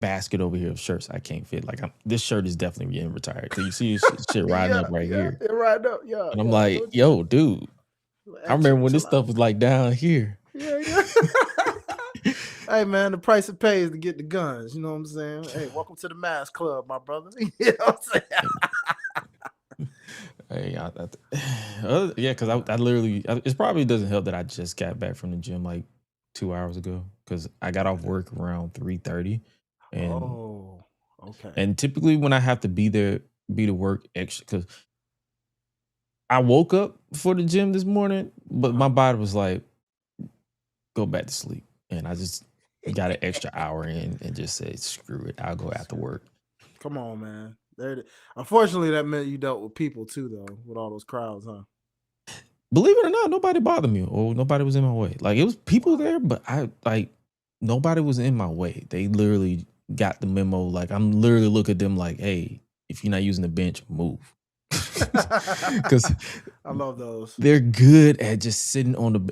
basket over here of shirts I can't fit. Like this shirt is definitely getting retired because you see this shit riding up right here, it right up. and I'm like, Don't yo, dude, I remember when this chill stuff out. was like down here. Yeah. Hey man, the price it pays to get the guns. You know what I'm saying? Hey, welcome to the Mass Club, my brother. You know what I'm saying? Hey, yeah, because I literally, it probably doesn't help that I just got back from the gym like 2 hours ago because I got off work around 3:30, and Oh, okay. typically when I have to be to work extra because I woke up for the gym this morning, but my body was like, go back to sleep, and I just got an extra hour in and just said, screw it, I'll go after work. Come on, man. Unfortunately, that meant you dealt with people too, though, with all those crowds, huh? Believe it or not, nobody bothered me or nobody was in my way. Like it was people there, but nobody was in my way. They literally got the memo. Like I'm literally looking at them like, hey, if you're not using the bench, move. Because I love those. They're good at just sitting on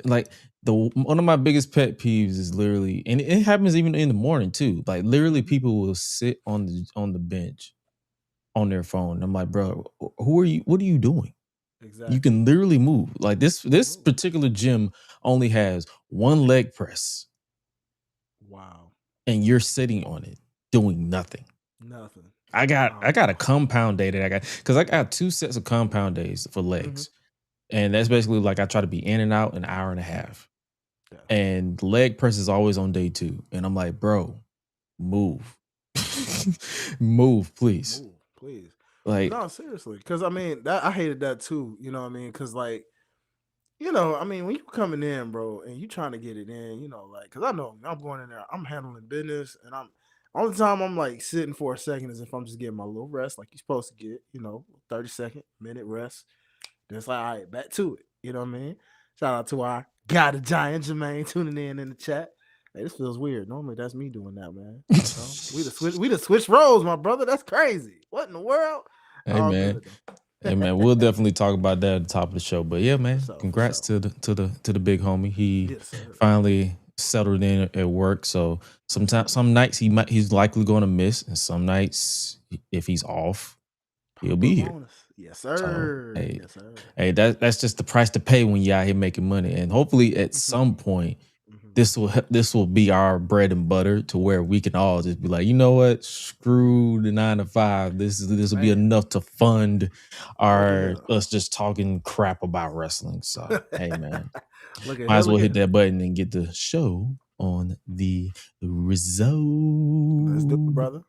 one of my biggest pet peeves is literally, and it happens even in the morning too. Like literally, people will sit on the bench on their phone. I'm like, bro, who are you? What are you doing? Exactly. You can literally move. Like this particular gym only has one leg press. Wow. And you're sitting on it doing nothing. Nothing. I got a compound day that I got because I got 2 sets of compound days for legs. And that's basically like I try to be in and out an hour and a half. Yeah. And leg press is always on day 2. And I'm like, bro, move. Move, please. Move, please. Like, no, seriously. Because I mean, I hated that too. You know what I mean? Because like, you know, I mean, when you coming in, bro, and you trying to get it in, you know, like, because I know I'm going in there, I'm handling business, and all the time I'm like sitting for a second as if I'm just getting my little rest, like you're supposed to get, you know, 30-second, minute rest. Then it's like, all right, back to it. You know what I mean? Shout out to our guy, the giant Jermaine, tuning in the chat. Hey, this feels weird. Normally that's me doing that, man. We the switch roles, my brother. That's crazy. What in the world? Hey, man. Hey man, we'll definitely talk about that at the top of the show. But yeah, man, congrats to the big homie. He finally settled in at work. So some nights he's likely going to miss, and some nights if he's off, he'll be here. Yes, sir. So, yes, sir. Hey, that's just the price to pay when you're out here making money. And hopefully at some point, this will be our bread and butter to where we can all just be like, you know what, screw the 9 to 5. This will be enough to fund us just talking crap about wrestling. So hey man, might as well hit that button and get the show on the result. Let's do it, brother.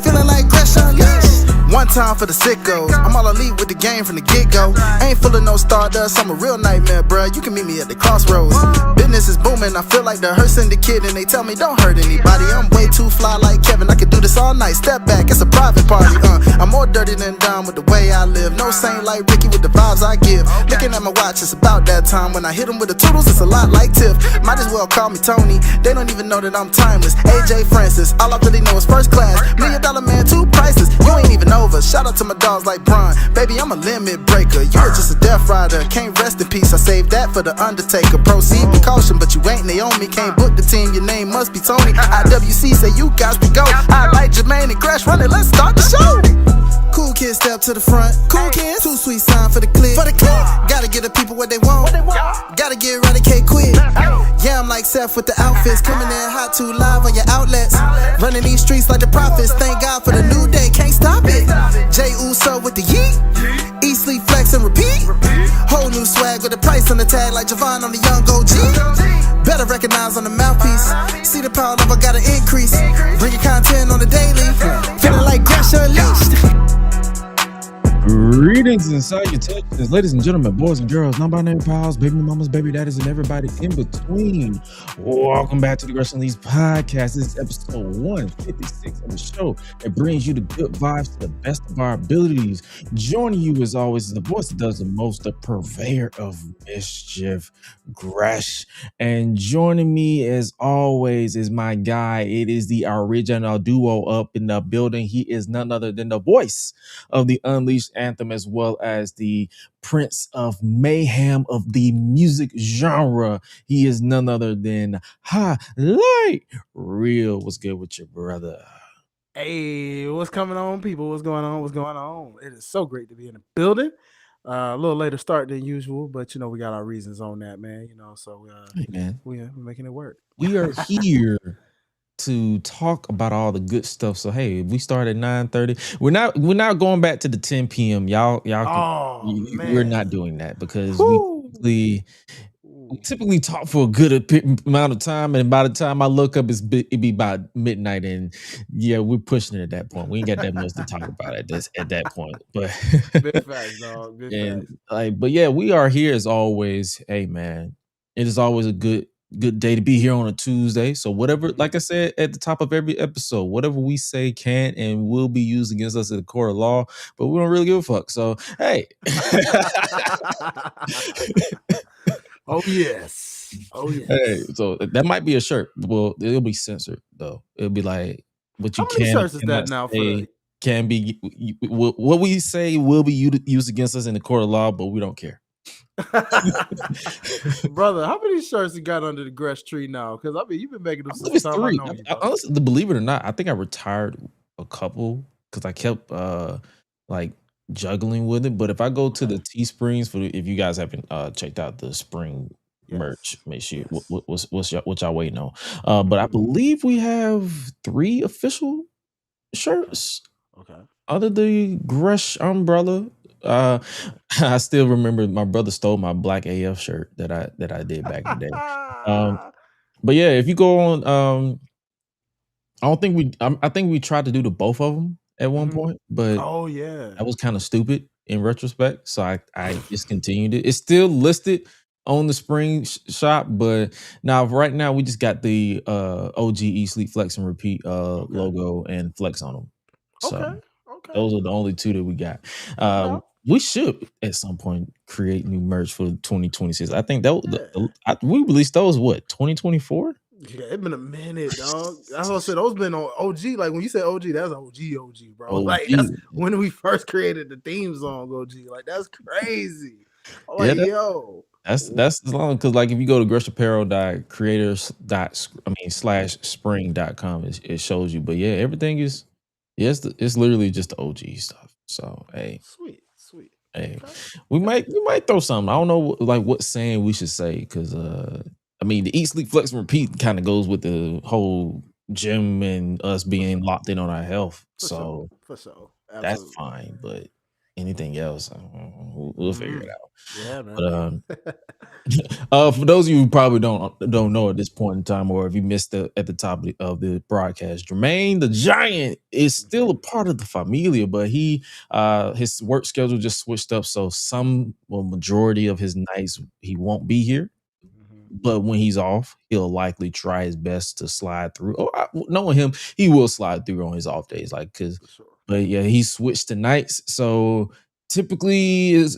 Feeling like GRESH UNLEASHED. One time for the sickos. I'm all elite with the game from the get-go. Ain't full of no stardust, I'm a real nightmare, bruh. You can meet me at the crossroads. Business is booming, I feel like the hearse in the kid, and they tell me don't hurt anybody. I'm way too fly like Kevin, I could do this all night. Step back, it's a private party, I'm more dirty than dumb with the way I live. No saint like Ricky with the vibes I give. Looking at my watch, it's about that time. When I hit him with the toodles, it's a lot like Tiff. Might as well call me Tony, they don't even know that I'm timeless. AJ Francis, all I really know is first class. $1 million man, 2 prices, you ain't even over. Shout out to my dogs like Bron, baby, I'm a limit breaker. You're just a death rider, can't rest in peace. I saved that for the Undertaker. Proceed with caution, but you ain't Naomi. Can't book the team, your name must be Tony. IWC say you got to go. Hi-Lite Jermaine and GRESH, run it, let's start the show. Cool kids step to the front. Cool kids, too sweet sign for the click. Gotta get the people what they want. Gotta get eradicate quick. Yeah, I'm like Seth with the outfits. Coming in hot too live on your outlets. Running these streets like the prophets. Thank God for the new day, can't stop it. Jay Uso with the yeet. Eat, sleep, flex, and repeat. Whole new swag with a price on the tag like Javon on the young OG. Better recognize on the mouthpiece. See the power level gotta increase. Bring your content on the daily. Feeling like GRESH UNLEASHED. Greetings and salutations, ladies and gentlemen, boys and girls, non-binary pals, baby mamas, baby daddies, and everybody in between. Welcome back to the GRESH UNLEASHED podcast. This is episode 156 of the show that brings you the good vibes to the best of our abilities. Joining you as always is the voice that does the most, the purveyor of mischief, GRESH. And joining me as always is my guy. It is the original duo up in the building. He is none other than the voice of the Unleashed Anthem, as well as the Prince of Mayhem of the music genre. He is none other than Hi-Lite Real. What's good with your brother? Hey, what's coming on, people? What's going on? What's going on? It is so great to be in the building. A little later start than usual, but we got our reasons on that, man. So Hey, man. we're making it work. We are here to talk about all the good stuff. So hey, we start at 9:30. We're not going back to the 10 p.m. Y'all Oh we're not man, doing that because Woo. we typically talk for a good amount of time, and by the time I look up, it'd be about midnight, and yeah, we're pushing it at that point. We ain't got that much to talk about at that point. But big facts, dog. Big and facts. but yeah, we are here as always. Hey man, it is always a good day to be here on a Tuesday. So whatever, like I said at the top of every episode, whatever we say can and will be used against us in the court of law, but we don't really give a fuck. So hey. Oh yes. Hey, so that might be a shirt. Well, it'll be censored though. It'll be like what you How many can shirts is cannot that now for say can be what we say will be used against us in the court of law, but we don't care. Brother, how many shirts you got under the GRESH tree now? Because I mean, you've been making them since the It's time I 3. know you, bro. Honestly, believe it or not, I think I retired a couple because I kept like juggling with it. But if I go to the Teesprings if you guys haven't checked out the spring merch, make sure what y'all waiting on. But I believe we have 3 official shirts. Okay. Under the GRESH umbrella. I still remember my brother stole my black AF shirt that I did back in the day. But yeah, if you go on, I think we tried to do the both of them at one point, but oh yeah, that was kind of stupid in retrospect. So I discontinued it. It's still listed on the spring shop, but now right now we just got the OG Eat Sleep Flex and Repeat logo and flex on them. So those are the only 2 that we got. We should at some point create new merch for 2026. I think that we released those 2024. Yeah, it's been a minute, dog. That's what I said. Those been on OG. Like when you say OG, that's OG, bro. OG. Like that's when we first created the theme song, OG. Like that's crazy. I'm like, yo. That's long because like if you go to greshapparel.creators./spring.com, it shows you. But yeah, everything is it's literally just the OG stuff. So hey, sweet. Hey, we might throw something. I don't know what saying we should say because I mean the Eat Sleep Flex and Repeat kind of goes with the whole gym and us being locked in on our health. For sure. That's fine. But anything else, we'll figure it out. Yeah, man. But for those of you who probably don't know at this point in time, or if you missed at the top of the broadcast, Jermaine the Giant is still a part of the familia, but his work schedule just switched up, so majority of his nights he won't be here. But when he's off, he'll likely try his best to slide through. Knowing him, he will slide through on his off days, But yeah, he switched to nights, so typically it's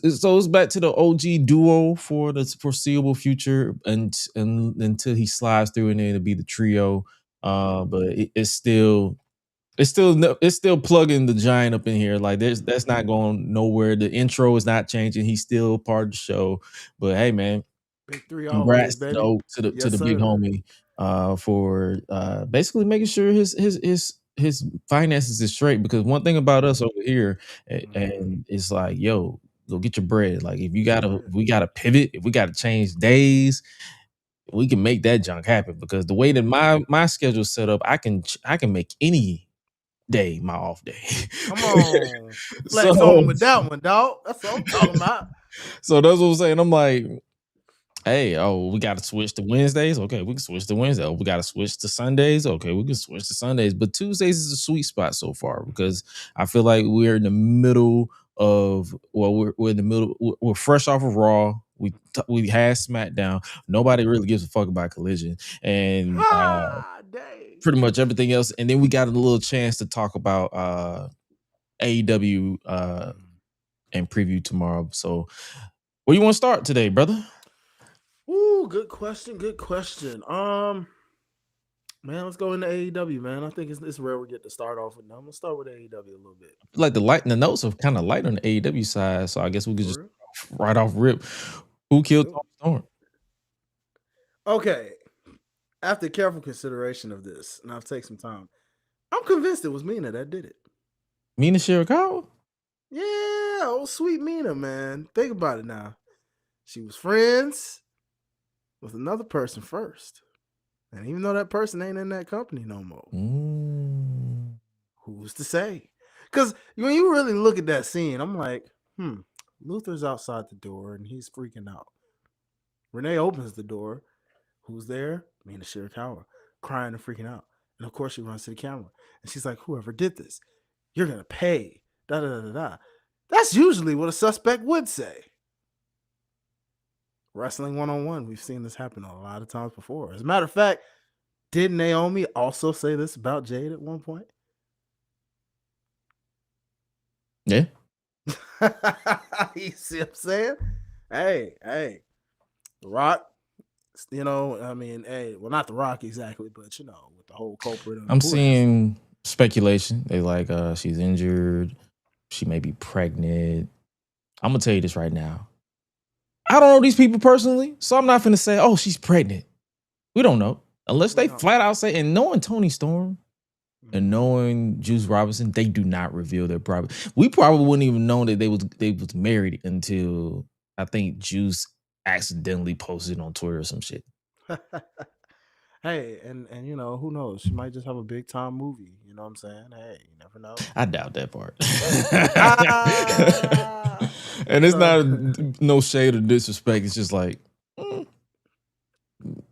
back to the OG duo for the foreseeable future, and until he slides through, and then it'll be the trio. But it's still plugging the Giant up in here. Like that's not going nowhere. The intro is not changing. He's still part of the show. But hey, man. Big 3 congrats always, baby. to the big homie for basically making sure his finances is straight, because one thing about us over here and it's like, yo, go get your bread. Like if we gotta pivot, if we gotta change days, we can make that junk happen, because the way that my schedule's set up, I can make any day my off day. Come on. Flex on with that one, dog. That's what I'm talking about. So that's what I'm saying. I'm like, hey, we got to switch to Wednesdays. Okay, we can switch to Wednesday. We got to switch to Sundays. Okay, we can switch to Sundays. But Tuesdays is a sweet spot so far, because I feel like we're in the middle of, we're in the middle. We're fresh off of Raw. We had SmackDown. Nobody really gives a fuck about Collision, and pretty much everything else. And then we got a little chance to talk about AEW and preview tomorrow. So, where you want to start today, brother? Ooh, good question. Man, let's go into AEW, man. I think it's rare we get to start off with. I'm gonna start with AEW a little bit. Like the notes are kind of light on the AEW side, so I guess we could just right off rip. Who killed Tony Storm? Okay. After careful consideration of this, and I'll take some time, I'm convinced it was Mina that did it. Mina Shirakawa? Yeah, old sweet Mina, man. Think about it now. She was friends with another person first. And even though that person ain't in that company no more, who's to say? Because when you really look at that scene, I'm like, Luther's outside the door and he's freaking out. Renee opens the door. Who's there? Mina Shirakawa, crying and freaking out. And of course, she runs to the camera. And she's like, whoever did this, you're going to pay. Da, da, da, da, da. That's usually what a suspect would say. Wrestling 101, we've seen this happen a lot of times before. As a matter of fact, did Naomi also say this about Jade at one point? Yeah. You see what I'm saying? Hey, The Rock, well, not The Rock exactly, but with the whole culprit. I'm seeing speculation. They like she's injured. She may be pregnant. I'm gonna tell you this right now. I don't know these people personally, so I'm not finna say, oh, she's pregnant. We don't know. Unless they flat out say, and knowing Toni Storm and knowing Juice Robinson, they do not reveal their private. We probably wouldn't even know that they was married until I think Juice accidentally posted on Twitter or some shit. Hey, and who knows? She might just have a big time movie. You know what I'm saying? Hey, you never know. I doubt that part. And it's not no shade or disrespect. It's just like,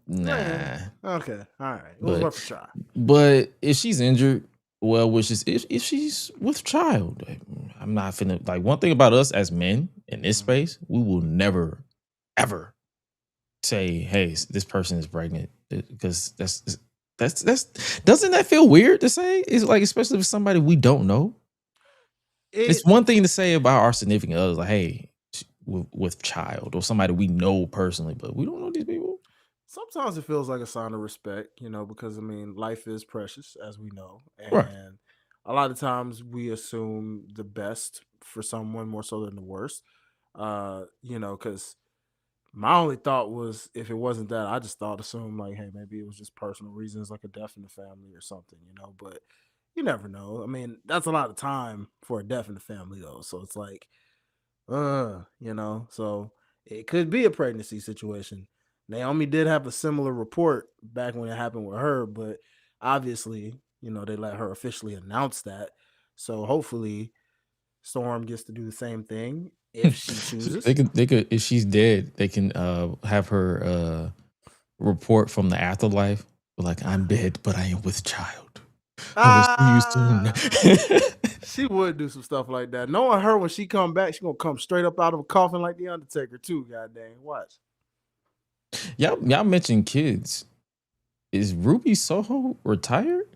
nah. Okay, all right. It was worth a try. But if she's injured, well wishes. If she's with child, I'm not finna like. One thing about us as men in this space, we will never, ever say, "Hey, this person is pregnant," because that's doesn't that feel weird to say? It's like, especially if somebody we don't know. It's one thing to say about our significant others, like, "Hey, with child," or somebody we know personally, but we don't know these people. Sometimes it feels like a sign of respect, because life is precious, as we know, and Right. a lot of times we assume the best for someone more so than the worst. Because my only thought was, if it wasn't that, I just assume like, hey, maybe it was just personal reasons, like a death in the family or something, but you never know. That's a lot of time for a death in the family though. So it's like, so it could be a pregnancy situation. Naomi did have a similar report back when it happened with her, but obviously, they let her officially announce that. So hopefully Storm gets to do the same thing if she chooses. They could, if she's dead, they can have her report from the afterlife. Like, I'm dead, but I am with child. I will see you soon. She would do some stuff like that. Knowing her, when she come back, she gonna come straight up out of a coffin like the Undertaker too. God dang, watch. Y'all mentioned kids. Is Ruby Soho retired?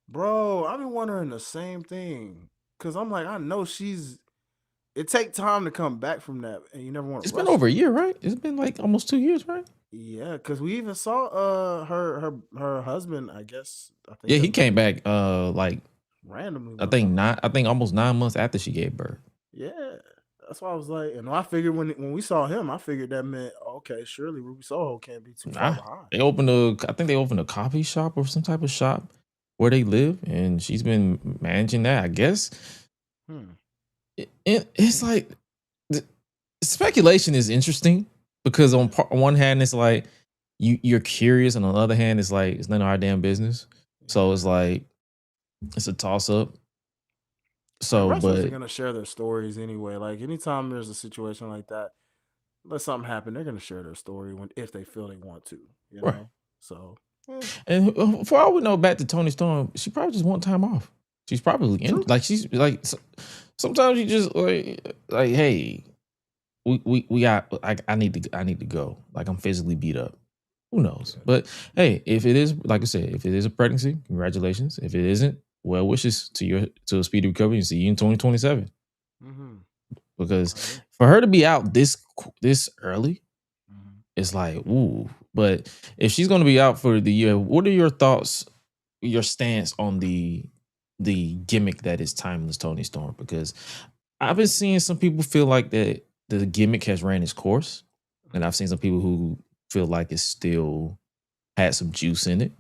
Bro, I've been wondering the same thing. Cause I'm like, I know it take time to come back from that, and you never want to. It's been over a year, right? It's been like almost 2 years, right? Yeah, because we even saw her husband, I guess. Yeah, he came back like randomly. I think almost 9 months after she gave birth. Yeah, that's why I was like, I figured when we saw him, I figured that meant, okay, surely Ruby Soho can't be too far behind. I think they opened a coffee shop or some type of shop where they live, and she's been managing that, I guess. It's like speculation is interesting because on one hand it's like you're curious, and on the other hand it's like it's none of our damn business. So it's like it's a toss up. So, wrestlers but are gonna share their stories anyway. Like anytime there's a situation like that, let something happen, they're gonna share their story if they feel they want to. Right. So. And for all we know, back to Toni Storm, she probably just want time off. She's probably she's like sometimes you just like hey, we got I need to go. Like, I'm physically beat up. Who knows? Okay. But hey, if it is, like I said, if it is a pregnancy, congratulations. If it isn't, well wishes to a speedy recovery, and see you in 2027. Because for her to be out this early, it's like, ooh. But if she's going to be out for the year, what are your thoughts, your stance on the gimmick that is Timeless Toni Storm? Because I've been seeing some people feel like that the gimmick has ran its course, and I've seen some people who feel like it still had some juice in it.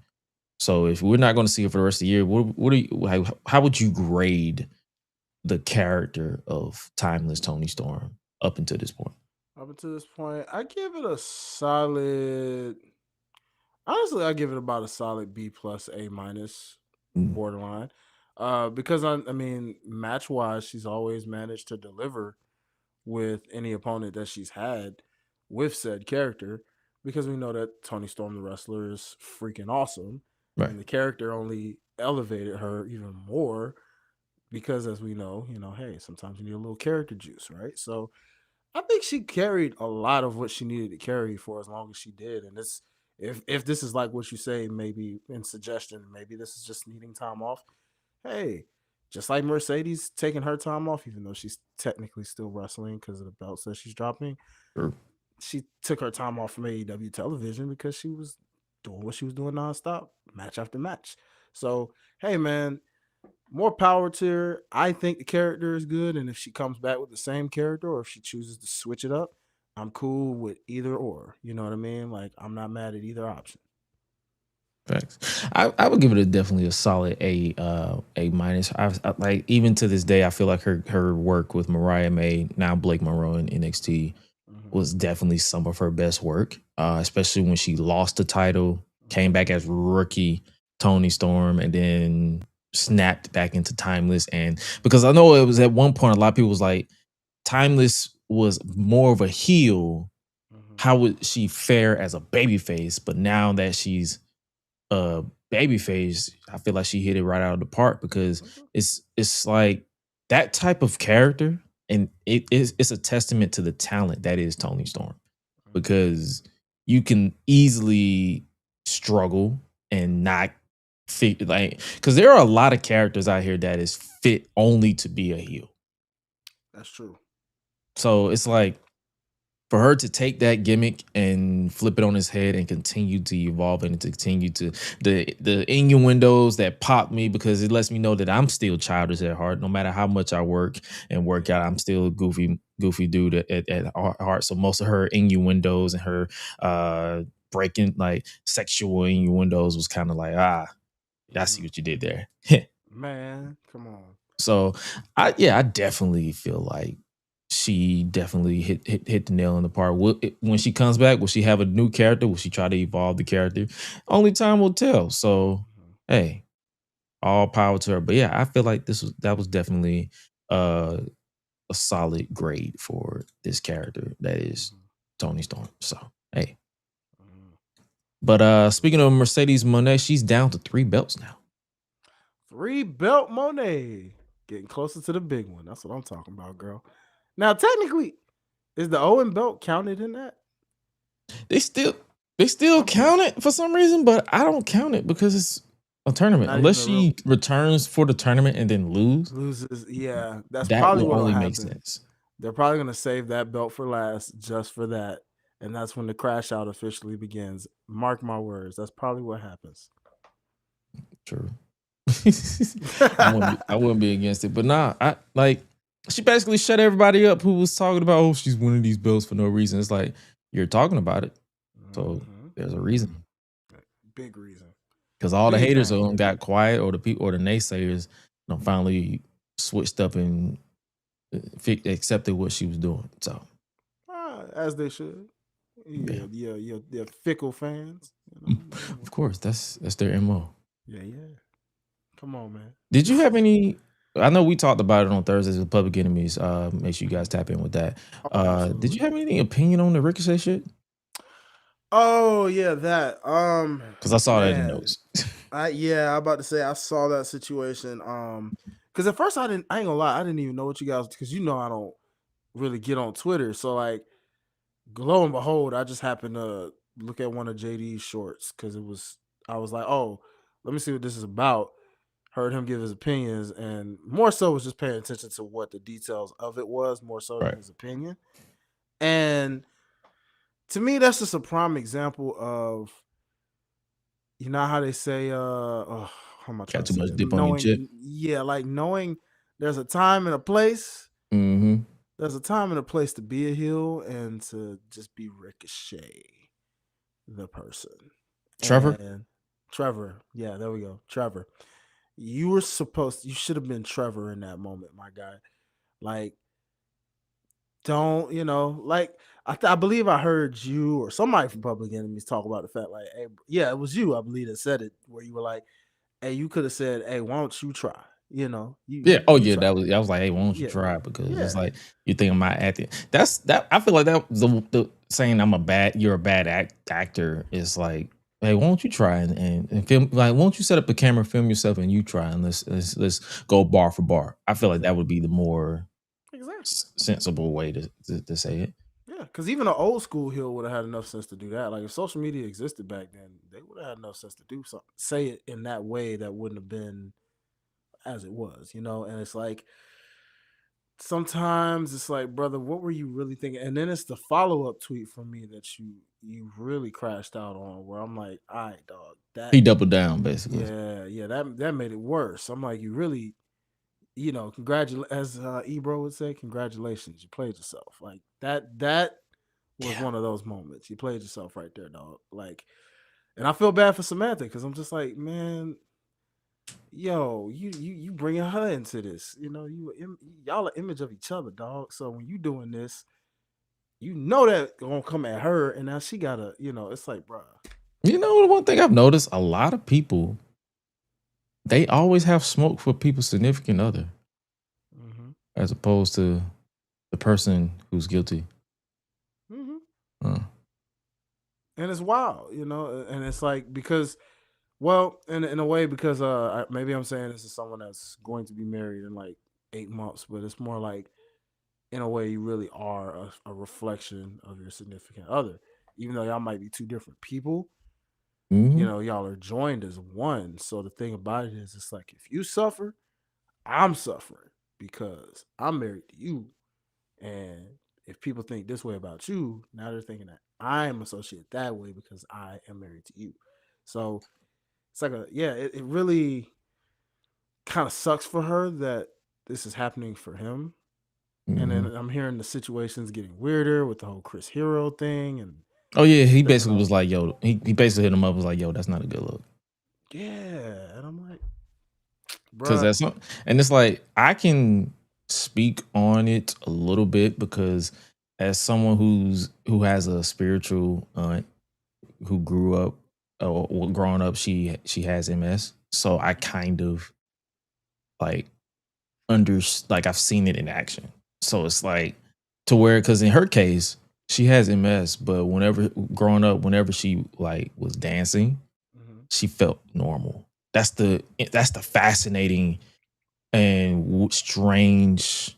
So if we're not going to see it for the rest of the year, what do you how would you grade the character of Timeless Tony Storm up until this point? Up until this point, I give it a solid. Honestly, I give it about a solid B plus A minus Mm, borderline. Because I mean, match wise, she's always managed to deliver with any opponent that she's had with said character. Because we know that Tony Storm, the wrestler, is freaking awesome, right. and the character only elevated her even more. Because as we know, hey, sometimes you need a little character juice, right? So I think she carried a lot of what she needed to carry for as long as she did. And it's if this is like what you say, maybe in suggestion, maybe this is just needing time off. Hey, just like Mercedes taking her time off, even though she's technically still wrestling because of the belts that she's dropping, True. she took her time off from AEW television because she was doing what she was doing nonstop, match after match. So, hey, man, more power to her. I think the character is good, and if she comes back with the same character, or if she chooses to switch it up, I'm cool with either or. You know what I mean? Like I'm not mad at either option. Facts. I would give it definitely a solid A minus. Like even to this day, I feel like her work with Mariah May, now Blake Monroe in NXT, Mm-hmm. was definitely some of her best work. Especially when she lost the title, came Mm-hmm. back as rookie Tony Storm, and then snapped back into Timeless. And because I know it was at one point a lot of people was like, Timeless was more of a heel. Mm-hmm. How would she fare as a babyface? But now that she's babyface, I feel like she hit it right out of the park because Okay. it's like that type of character, and it's a testament to the talent that is Tony Storm, because you can easily struggle and not fit, like, because there are a lot of characters out here that is fit only to be a heel. That's true. So it's like, for her to take that gimmick and flip it on his head and continue to evolve and to continue to the innuendos that pop me, because it lets me know that I'm still childish at heart. No matter how much I work and work out, I'm still a goofy dude at heart. So most of her innuendos and her breaking, like, sexual innuendos was kind of like, I see what you did there. Man, come on. So I definitely feel like she definitely hit the nail on the park. When she comes back, will she have a new character? Will she try to evolve the character? Only time will tell. So hey, all power to her. But yeah, I feel like that was definitely a solid grade for this character that is Tony Storm. So hey. But speaking of Mercedes Monet, she's down to 3 belts now. 3 belt Monet. Getting closer to the big one. That's what I'm talking about, girl. Now, technically, is the Owen belt counted in that? They still count it for some reason, but I don't count it because it's a tournament. Not Unless even a real she returns for the tournament and then loses. Yeah, that's that probably will what'll only make happen. sense. They're probably gonna save that belt for last just for that. And that's when the crash out officially begins. Mark my words. That's probably what happens. True. I wouldn't be against it. But nah, I like, she basically shut everybody up who was talking about, oh, she's winning these belts for no reason. It's like, you're talking about it. So there's a reason. Big reason. Because all the Big haters thing. got quiet, or the people, or the naysayers, finally switched up and accepted what she was doing. So as they should. Yeah, fickle fans. Of course, that's their MO. Yeah. Come on, man. Did you have any? I know we talked about it on Thursdays with Public Enemies. Make sure you guys tap in with that. Did you have any opinion on the Ricochet shit? Oh yeah, that. Because I saw that in the notes. I'm about to say I saw that situation. Because at first I ain't gonna lie, I didn't even know what you guys, because I don't really get on Twitter. So like, lo and behold, I just happened to look at one of JD's shorts because I was like, oh, let me see what this is about. Heard him give his opinions, and more so was just paying attention to what the details of it was, more so than his opinion. And to me, that's just a prime example of, you know how they say, how am I trying Got to too say much it? dip on your chip. Yeah, like knowing there's a time and a place. Mm-hmm. there's a time and a place to be a heel and to just be Ricochet, the person. Trevor? And Trevor, yeah, there we go. Trevor. You should have been Trevor in that moment, my guy. Like, don't, like, I believe I heard you or somebody from Public Enemies talk about the fact, like, hey, yeah, it was you, I believe, that said it, where you were like, hey, you could have said, hey, why don't you try? You Yeah. Oh, you yeah. try. I was like, hey, why don't you Yeah. try? Because it's Yeah. like you think I'm acting. That's that. I feel like that the saying you're a bad actor is like, hey, why don't you try and film? Like, why don't you set up a camera, film yourself, and you try and let's go bar for bar. I feel like that would be the more Exactly. sensible way to say it. Yeah, because even an old school heel would have had enough sense to do that. Like, if social media existed back then, they would have had enough sense to do something, say it in that way that wouldn't have been as it was, And it's like, sometimes it's like, brother, what were you really thinking? And then it's the follow up tweet from me that you really crashed out on, where I'm like, all right, dog, He doubled down basically. yeah, that made it worse. I'm like, you really, congratulate, as Ebro would say, congratulations, you played yourself. Like, that was one of those moments. You played yourself right there, dog. Like, and I feel bad for Samantha, because I'm just like, man, yo, you bringing her into this. Y'all an image of each other, dog. So when you doing this, that gonna come at her, and now she gotta, it's like, bruh. You know, the one thing I've noticed, a lot of people, they always have smoke for people's significant other, as opposed to the person who's guilty. And it's wild, and it's like, because, well, in a way, because maybe I'm saying this is someone that's going to be married in like 8 months, but it's more like, in a way, you really are a reflection of your significant other, even though y'all might be two different people. Y'all are joined as one. So the thing about it is, it's like, if you suffer, I'm suffering because I'm married to you. And if people think this way about you, now they're thinking that I'm associated that way because I am married to you. So it's like it really kind of sucks for her that this is happening for him. And then I'm hearing the situations getting weirder with the whole Chris Hero thing. And oh yeah, he basically was like, yo, he basically hit him up, was like, yo, that's not a good look. Yeah. And I'm like, because that's not, and it's like, I can speak on it a little bit because as someone who has a spiritual aunt who grew up, growing up, she has MS, so I kind of like I've seen it in action. So it's like, to where, because in her case, she has MS, but growing up, whenever she like was dancing, she felt normal. That's the fascinating and strange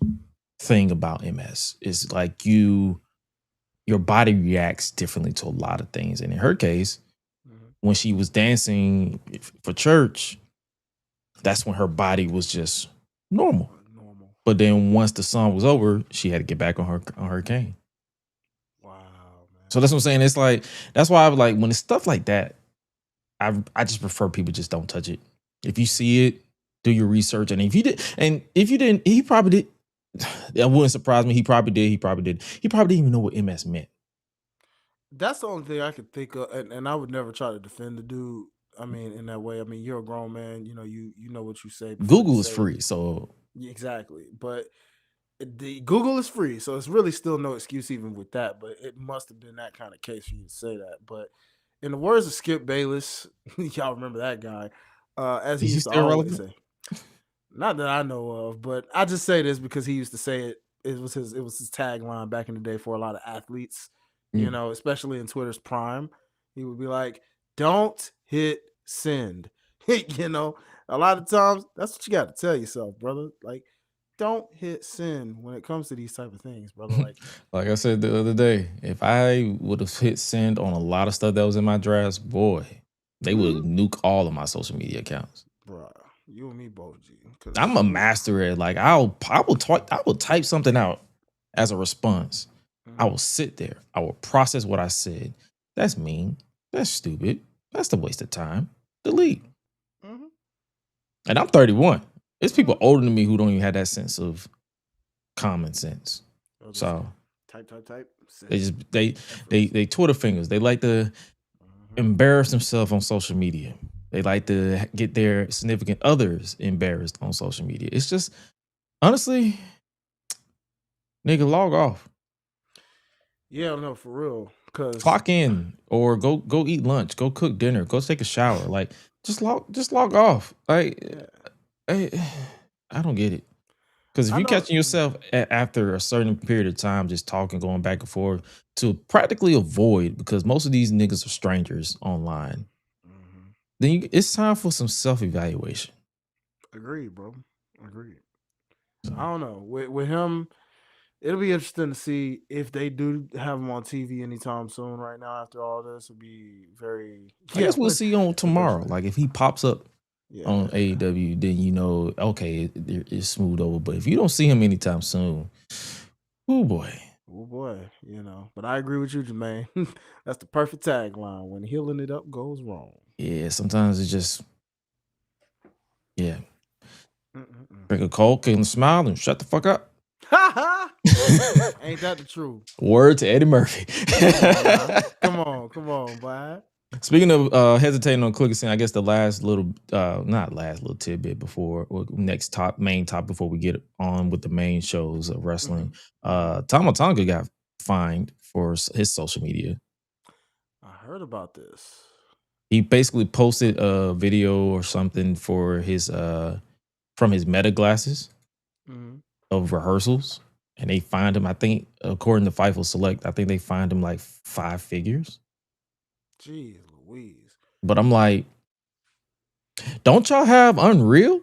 thing about MS, is like your body reacts differently to a lot of things. And in her case, when she was dancing for church, that's when her body was just normal. But then once the song was over, she had to get back on her cane. Wow, man. So that's what I'm saying. It's like, that's why I was like, when it's stuff like that, I just prefer people just don't touch it. If you see it, do your research. And if you didn't, he probably did. That wouldn't surprise me. He probably did. He probably didn't even know what MS meant. That's the only thing I could think of, and I would never try to defend the dude. I mean, in that way. I mean, you're a grown man. You know what you say. Google is free, so exactly. But the Google is free, so it's really still no excuse even with that. But it must have been that kind of case for you to say that. But in the words of Skip Bayless, y'all remember that guy, as he used to always say. Not that I know of, but I just say this because he used to say it. It was his tagline back in the day for a lot of athletes. Especially in Twitter's prime, he would be like, "Don't hit send." A lot of times that's what you got to tell yourself, brother. Like, don't hit send when it comes to these type of things, brother. Like I said the other day, if I would have hit send on a lot of stuff that was in my drafts, boy, they would nuke all of my social media accounts. Bruh, you and me both, G. I'm a master at, like, I will type something out as a response. I will sit there. I will process what I said. That's mean. That's stupid. That's a waste of time. Delete. And I'm 31. There's people older than me who don't even have that sense of common sense. So type. they just they Twitter fingers. They like to embarrass themselves on social media. They like to get their significant others embarrassed on social media. It's just honestly, nigga, log off. Yeah, no, for real. Cause Clock in or go eat lunch, go cook dinner, go take a shower. Like just log off. Like I don't get it. Because if I you're know. catching yourself after a certain period of time just talking, going back and forth to practically avoid, because most of these niggas are strangers online, then it's time for some self-evaluation. Agreed, bro. Agreed. So, I don't know. With him, it'll be interesting to see if they do have him on TV anytime soon. Right now, after all this, will be very. I guess we'll see on tomorrow. eventually. Like if he pops up Yeah. on AEW, then you know, okay, it's smooth over. But if you don't see him anytime soon, oh boy. Oh boy, you know. But I agree with you, Jermaine. That's the perfect tagline. When healing it up goes wrong. Yeah, sometimes it's just, yeah. Drink a Coke and smile and shut the fuck up. Ain't that the truth? Word to Eddie Murphy. Come on, boy. Speaking of hesitating on clicking, I guess the last little, not last little tidbit before next main top before we get on with the main shows of wrestling. Tama Tonga got fined for his social media. I heard about this. He basically posted a video or something for his from his Meta glasses of rehearsals, and they fined him. I think according to Fightful Select, I think they fined him like 5 figures. Jeez Louise. But I'm like, don't y'all have Unreal?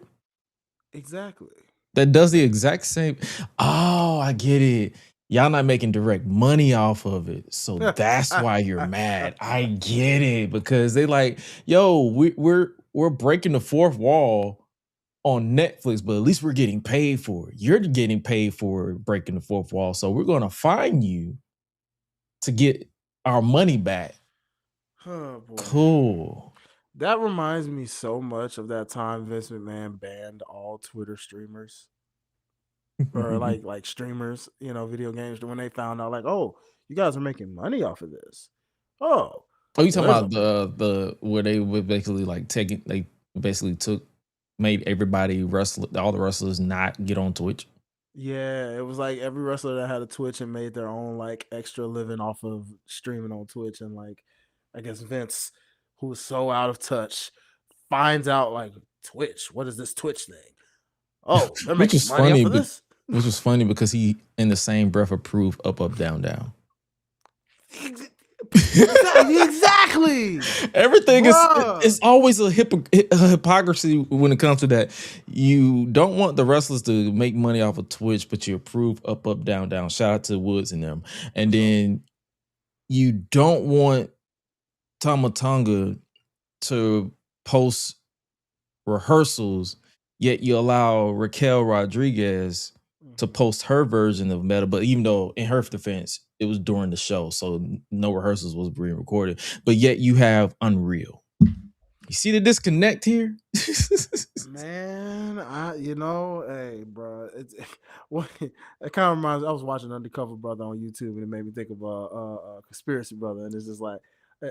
Exactly. That does the exact same. Oh, I get it. Y'all not making direct money off of it. So that's why you're mad. I get it. Because they like, yo, we're breaking the fourth wall on Netflix, but at least we're getting paid for it. You're getting paid for breaking the fourth wall. So we're gonna fine you to get our money back. Oh boy. Cool. That reminds me so much of that time Vince McMahon banned all Twitter streamers. Or like streamers, you know, video games, when they found out, like, oh, you guys are making money off of this. Oh, you talking about the where they would basically like they basically made everybody all the wrestlers not get on Twitch. Yeah, it was like every wrestler that had a Twitch and made their own like extra living off of streaming on Twitch, and like I guess Vince, who was so out of touch, finds out like, Twitch, what is this Twitch thing? Oh, they're making money off of this. Which was funny because he in the same breath approved up, down, down. Exactly. Everything is always a hypocrisy when it comes to that. You don't want the wrestlers to make money off of Twitch, but you approve up, down, down. Shout out to Woods and them. And then you don't want Tama Tonga to post rehearsals, yet you allow Raquel Rodriguez to post her version of Meta, but even though in her defense, it was during the show, so no rehearsals was being recorded, but yet you have Unreal. You see the disconnect here? Man, hey, bro, it kind of reminds. I was watching Undercover Brother on YouTube, and it made me think of Conspiracy Brother, and it's just like,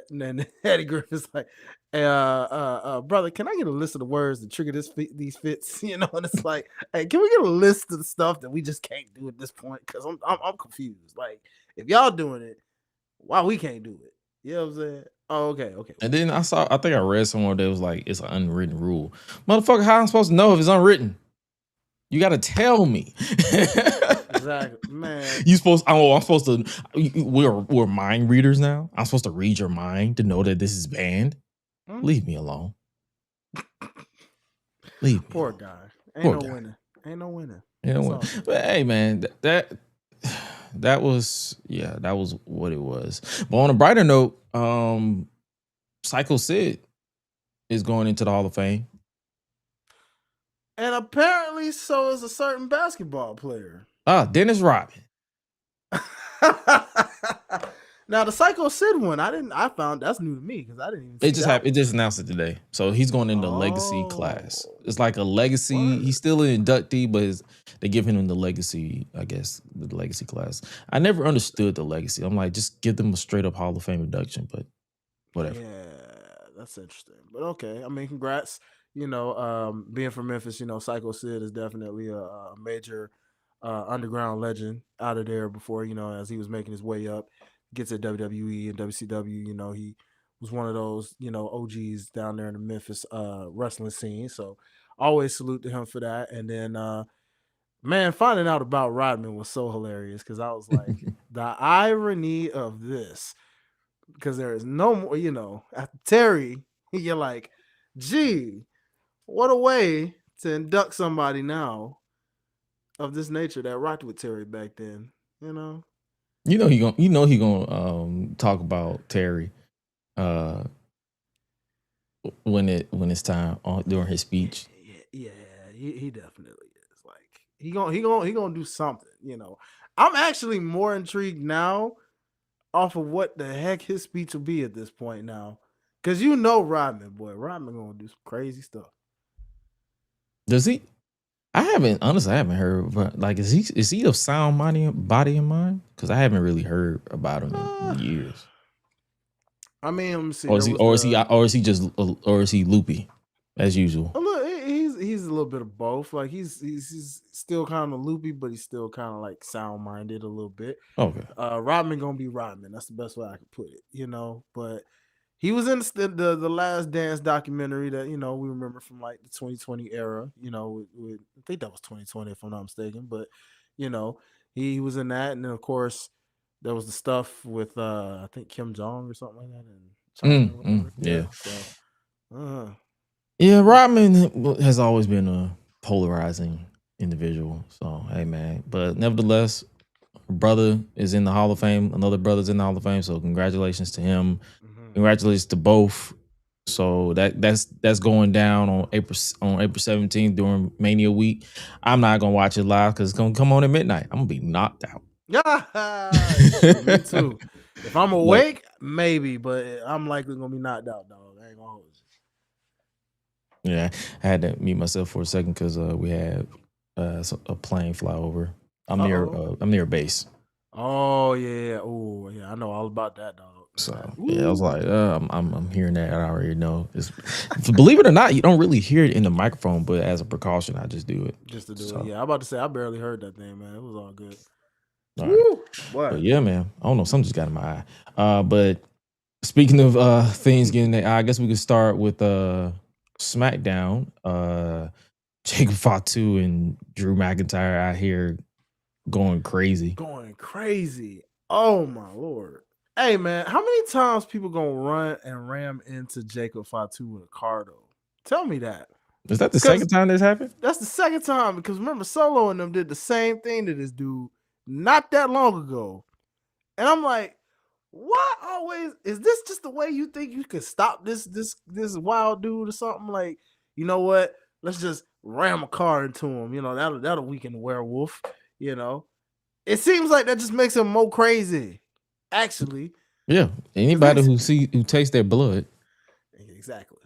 and then Eddie Griffin's like, hey, brother, can I get a list of the words to trigger these fits? You know, and it's like, hey, can we get a list of the stuff that we just can't do at this point? Because I'm confused. Like, if y'all doing it, why we can't do it? You know what I'm saying? Oh, okay. And then I think I read somewhere that was like, it's an unwritten rule. Motherfucker, how am I supposed to know if it's unwritten? You got to tell me. Exactly, man. I'm supposed to. We're mind readers now. I'm supposed to read your mind to know that this is banned. Leave me alone. Leave me. Poor guy. Ain't no winner. But hey, man, that was what it was. But on a brighter note, Psycho Sid is going into the Hall of Fame. And apparently so is a certain basketball player. Dennis Rodman. Now the Psycho Sid one, I found that's new to me because I didn't even see It just that happened. It just announced it today, so he's going in the legacy class. It's like a legacy. Word. He's still an inductee, but they're giving him the legacy. I guess the legacy class. I never understood the legacy. I'm like, just give them a straight up Hall of Fame induction, but whatever. Yeah, that's interesting. But okay, I mean, congrats. Being from Memphis, Psycho Sid is definitely a major underground legend out of there before, as he was making his way up, gets at WWE and WCW, he was one of those, OGs down there in the Memphis wrestling scene. So always salute to him for that. And then man, finding out about Rodman was so hilarious because I was like, the irony of this, because there is no more, after Terry, you're like, gee, what a way to induct somebody now of this nature that rocked with Terry back then, he gonna talk about Terry when it's time during his speech. Yeah, he definitely is. Like he gonna do something, I'm actually more intrigued now off of what the heck his speech will be at this point now. Cause Rodman gonna do some crazy stuff. Does he? I haven't heard. But like, is he of sound body and mind? Because I haven't really heard about him in years. I mean, let me see. Or is he loopy as usual? He's a little bit of both. Like he's still kind of loopy, but he's still kind of like sound minded a little bit. Okay. Rodman gonna be Rodman. That's the best way I could put it. But he was in the Last Dance documentary that we remember from like the 2020 era. With I think that was 2020 if I'm not mistaken. But he was in that, and then of course there was the stuff with I think Kim Jong or something like that in China. Yeah. So, yeah, Rodman has always been a polarizing individual. So hey, man. But nevertheless, brother is in the Hall of Fame. Another brother's in the Hall of Fame. So congratulations to him. Congratulations to both. So that's going down on April 17th during Mania week. I'm not gonna watch it live because it's gonna come on at midnight. I'm gonna be knocked out. Yeah, me too. If I'm awake, maybe, but I'm likely gonna be knocked out, dog. I ain't gonna hold you. Yeah, I had to mute myself for a second because we had a plane fly over. I'm near base. Oh yeah. Oh yeah. I know all about that, dog. So yeah, I was like, I'm hearing that. I already know. Believe it or not, you don't really hear it in the microphone, but as a precaution, I just do it. Just to do it. Yeah, I'm about to say I barely heard that thing, man. It was all good. All right. But yeah, man. I don't know. Something just got in my eye. But speaking of things getting in the eye, I guess we could start with SmackDown. Jacob Fatu and Drew McIntyre out here going crazy. Oh my Lord. Hey man, how many times people gonna run and ram into Jacob Fatu with a car though? Tell me that. Is that the second time this happened? That's the second time, because remember Solo and them did the same thing to this dude not that long ago. And I'm like, why always is this just the way you think you could stop this wild dude or something? Like, you know what? Let's just ram a car into him. That'll weaken the werewolf. It seems like that just makes him more crazy. Actually, yeah. Anybody who tastes their blood, exactly,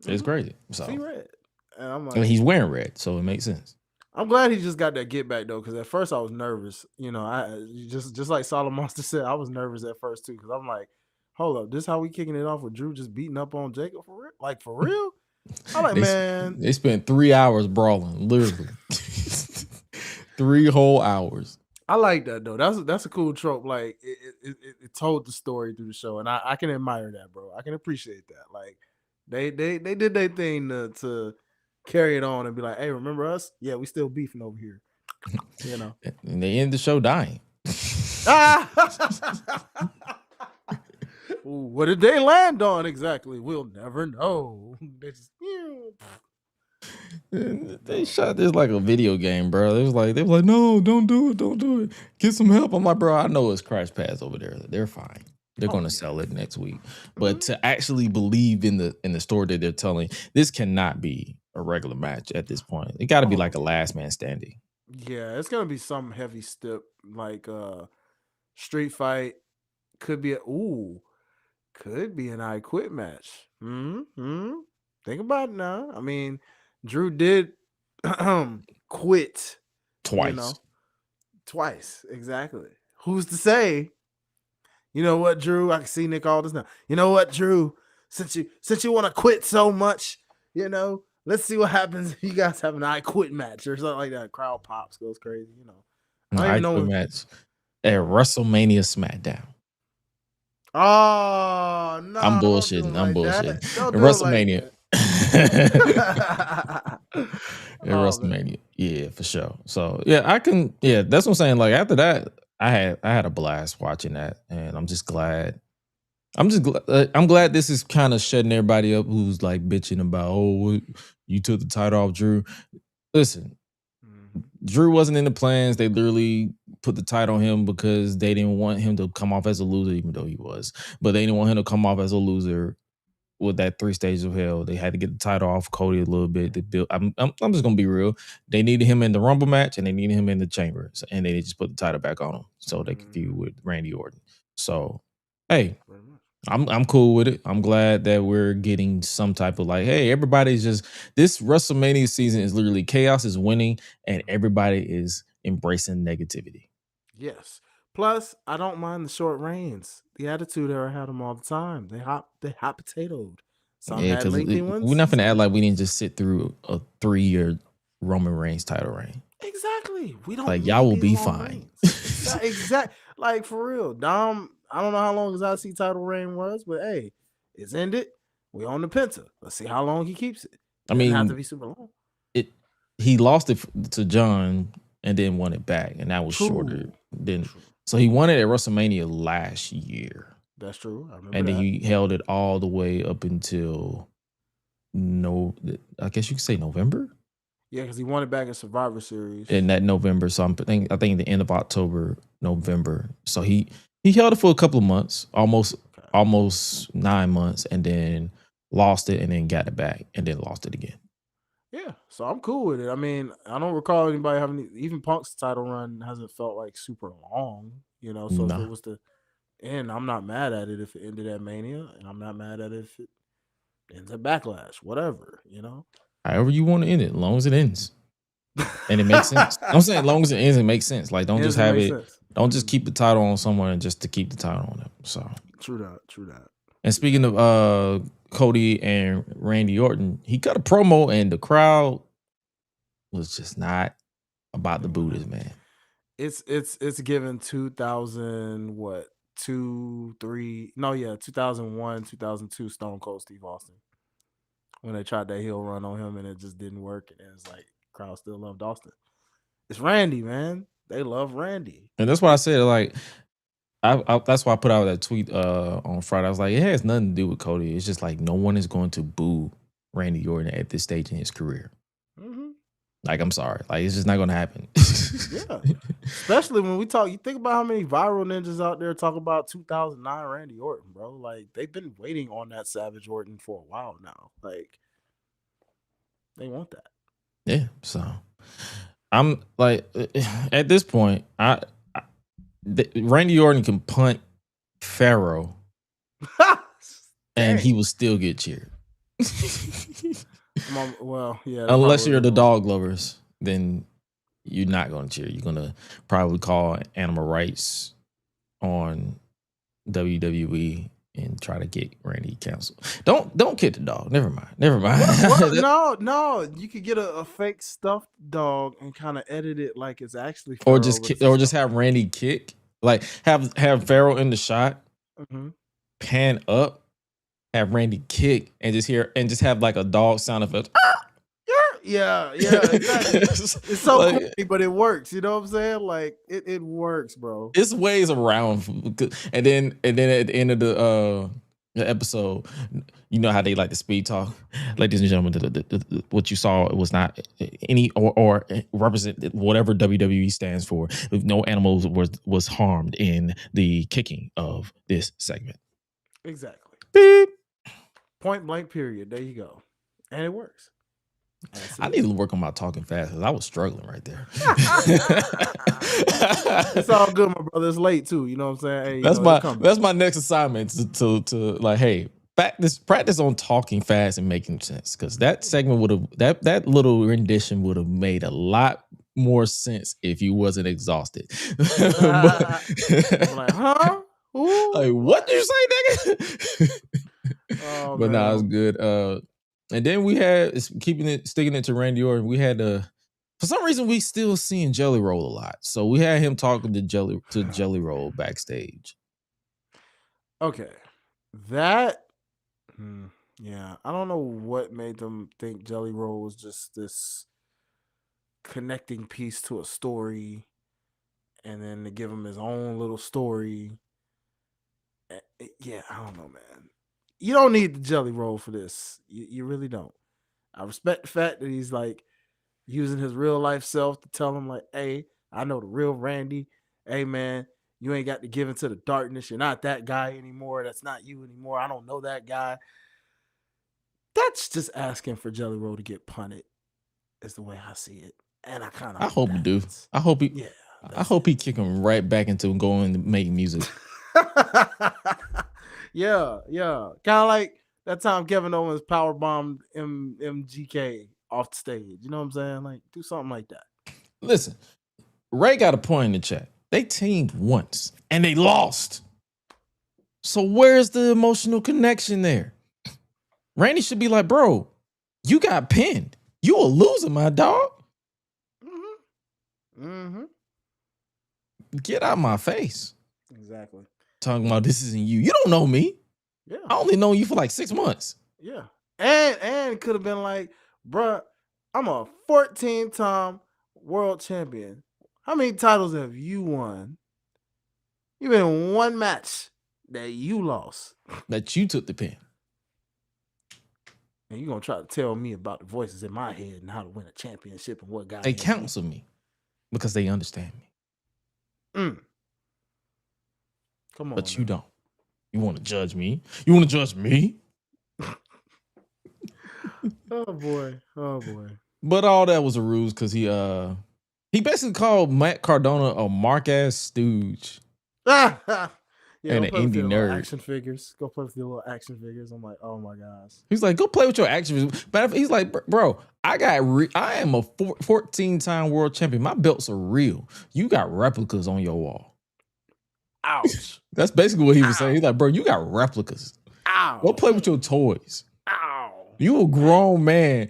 it's crazy. So see red, and I'm like, he's wearing red, so it makes sense. I'm glad he just got that get back though, because at first I was nervous. I just like Solid Monster said, I was nervous at first too, because I'm like, hold up, this how we kicking it off with Drew just beating up on Jacob for real? Like for real? I'm like, man, they spent 3 hours brawling, literally 3 whole hours. I like that though. That's a cool trope. Like it told the story through the show, and I can admire that, bro. I can appreciate that. Like they did their thing to carry it on and be like, hey, remember us? Yeah, we still beefing over here. And they end the show dying. What did they land on exactly? We'll never know. They just they shot this like a video game, bro. They were like, no, don't do it. Get some help. I'm like, bro, I know it's Crash Pads over there. They're fine. They're going to sell it next week. But to actually believe in the story that they're telling, this cannot be a regular match at this point. It got to be like a last man standing. Yeah, it's gonna be some heavy step like street fight could be could be an I Quit match. Think about it now. I mean, Drew did quit, Twice. Twice. Exactly. Who's to say? You know what, Drew? I can see Nick Aldis now. You know what, Drew? Since you want to quit so much, let's see what happens if you guys have an I Quit match or something like that. Crowd pops, goes crazy, I Quit match at WrestleMania SmackDown. Oh no! I'm bullshitting. I'm bullshitting. Don't do WrestleMania. WrestleMania. Yeah, for sure. So yeah, that's what I'm saying. Like after that, I had a blast watching that, and I'm just glad. I'm glad this is kind of shutting everybody up who's like bitching about, you took the title off Drew. Listen, Drew wasn't in the plans. They literally put the title on him because they didn't want him to come off as a loser, even though he was. But they didn't want him to come off as a loser with that 3 stages of hell. They had to get the title off Cody a little bit. I'm just gonna be real. They needed him in the Rumble match and they needed him in the Chambers, and they just put the title back on him so they could feud with Randy Orton. So, hey, I'm cool with it. I'm glad that we're getting some type of like, hey, everybody's just this WrestleMania season is literally chaos is winning and everybody is embracing negativity. Yes. Plus, I don't mind the short reigns. The Attitude Era had them all the time. They hot potatoed. Some had lengthy ones. We're not gonna act like we didn't just sit through a 3-year Roman Reigns title reign. Exactly. We don't like y'all will be fine. Exactly. Like for real. Dom, I don't know how long his IC title reign was, but hey, it's ended. We on the Penta. Let's see how long he keeps it. I mean, have to be super long. He lost it to John and then won it back, and that was shorter. So he won it at WrestleMania last year. That's true. I remember and then that. he held it all the way up until I guess you could say November. Yeah, because he won it back in Survivor Series in that November. So I think the end of October, November. So he held it for a couple of months, almost 9 months, and then lost it, and then got it back, and then lost it again. Yeah, so I'm cool with it. I mean, I don't recall anybody having even Punk's title run hasn't felt like super long, So if it was to end, I'm not mad at it if it ended at Mania, and I'm not mad at it if it ends at Backlash, whatever, However you want to end it, as long as it ends. And it makes sense. I'm saying as long as it ends, it makes sense. Like don't just have it. Don't just keep the title on someone just to keep the title on them. So true that. And speaking of Cody and Randy Orton, he cut a promo and the crowd was just not about the Buddhas, man. It's given 2001, 2002 Stone Cold Steve Austin. When they tried that heel run on him and it just didn't work, and it's like crowd still loved Austin. It's Randy, man. They love Randy, and that's why I said like, that's why I put out that tweet on Friday. I was like, it has nothing to do with Cody. It's just like no one is going to boo Randy Orton at this stage in his career. Like I'm sorry, like it's just not going to happen. Yeah, especially when we talk. You think about how many viral ninjas out there talk about 2009 Randy Orton, bro. Like they've been waiting on that Savage Orton for a while now. Like they want that. Yeah, so I'm like, at this point, Randy Orton can punt Pharaoh, and he will still get cheered. Well, yeah. Unless you're the dog lovers, then you're not going to cheer. You're going to probably call animal rights on WWE and try to get Randy canceled. Don't kick the dog. Never mind. What? No. You could get a fake stuffed dog and kind of edit it like it's actually Pharaoh, or just have Randy kick. Like have Pharaoh in the shot, pan up, have Randy kick, and just have like a dog sound effect. Yeah, exactly. It's so corny, but it works. You know what I'm saying? Like it works, bro. It's ways around, and then at the end of the episode, you know how they like the speed talk, ladies and gentlemen. What you saw was not any or represent whatever WWE stands for. No animals was harmed in the kicking of this segment. Exactly. Beep. Point blank. Period. There you go, and it works. I need to work on my talking fast because I was struggling right there. It's all good, my brother. It's late too. You know what I'm saying? Hey, that's my next assignment to like, hey, practice on talking fast and making sense, because that segment would have that little rendition would have made a lot more sense if you wasn't exhausted. I'm like, huh? Ooh. Like, what did you say, nigga? Oh, but man. nah, it's good. And then we had sticking it to Randy Orton. We had for some reason we still seeing Jelly Roll a lot, so we had him talking to Jelly Roll backstage. Okay, that. Yeah, I don't know what made them think Jelly Roll was just this connecting piece to a story, and then to give him his own little story. Yeah, I don't know, man. You don't need the Jelly Roll for this. You really don't. I respect the fact that he's like using his real life self to tell him like, hey, I know the real Randy. Hey, man, you ain't got to give into the darkness. You're not that guy anymore. That's not you anymore. I don't know that guy. That's just asking for Jelly Roll to get punted, is the way I see it. And I kind of I hope he do. I hope he. Yeah. I hope he kick him right back into going to make music. Yeah. Kind of like that time Kevin Owens powerbombed MGK off the stage. You know what I'm saying? Like, do something like that. Listen, Ray got a point in the chat. They teamed once and they lost. So where's the emotional connection there? Randy should be like, bro, you got pinned. You a loser, my dog. Get out my face. Exactly. Talking about this isn't you. You don't know me. Yeah. I only known you for like 6 months. Yeah. And it could have been like, bruh, I'm a 14-time world champion. How many titles have you won? You've been in one match that you lost. That you took the pin. And you're going to try to tell me about the voices in my head and how to win a championship and what guy. They counsel me because they understand me. Come on. But you don't. You want to judge me? You want to judge me? Oh boy. But all that was a ruse because he basically called Matt Cardona a mark-ass stooge. Yeah, and an indie nerd. Action figures. Go play with your little action figures. I'm like, oh my gosh. He's like, go play with your action figures. But he's like, bro, I am a 14-time world champion. My belts are real. You got replicas on your wall. Ouch. That's basically what he was saying. He's like, bro, you got replicas. Ow. Go play with your toys. Ow. You a grown man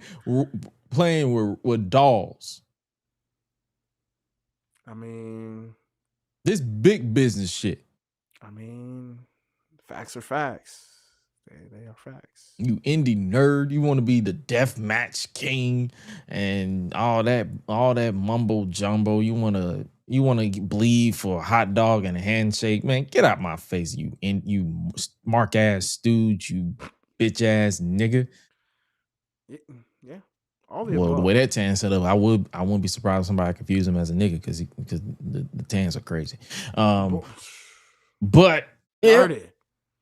playing with dolls. I mean, this big business shit. I mean, facts are facts. They are facts. You indie nerd. You want to be the death match king and all that mumbo jumbo. You want to bleed for a hot dog and a handshake. Man, get out my face, you mark ass stooge, you bitch ass nigga. Yeah. The way that tan set up, I wouldn't be surprised if somebody confused him as a nigga because the tans are crazy. But yeah,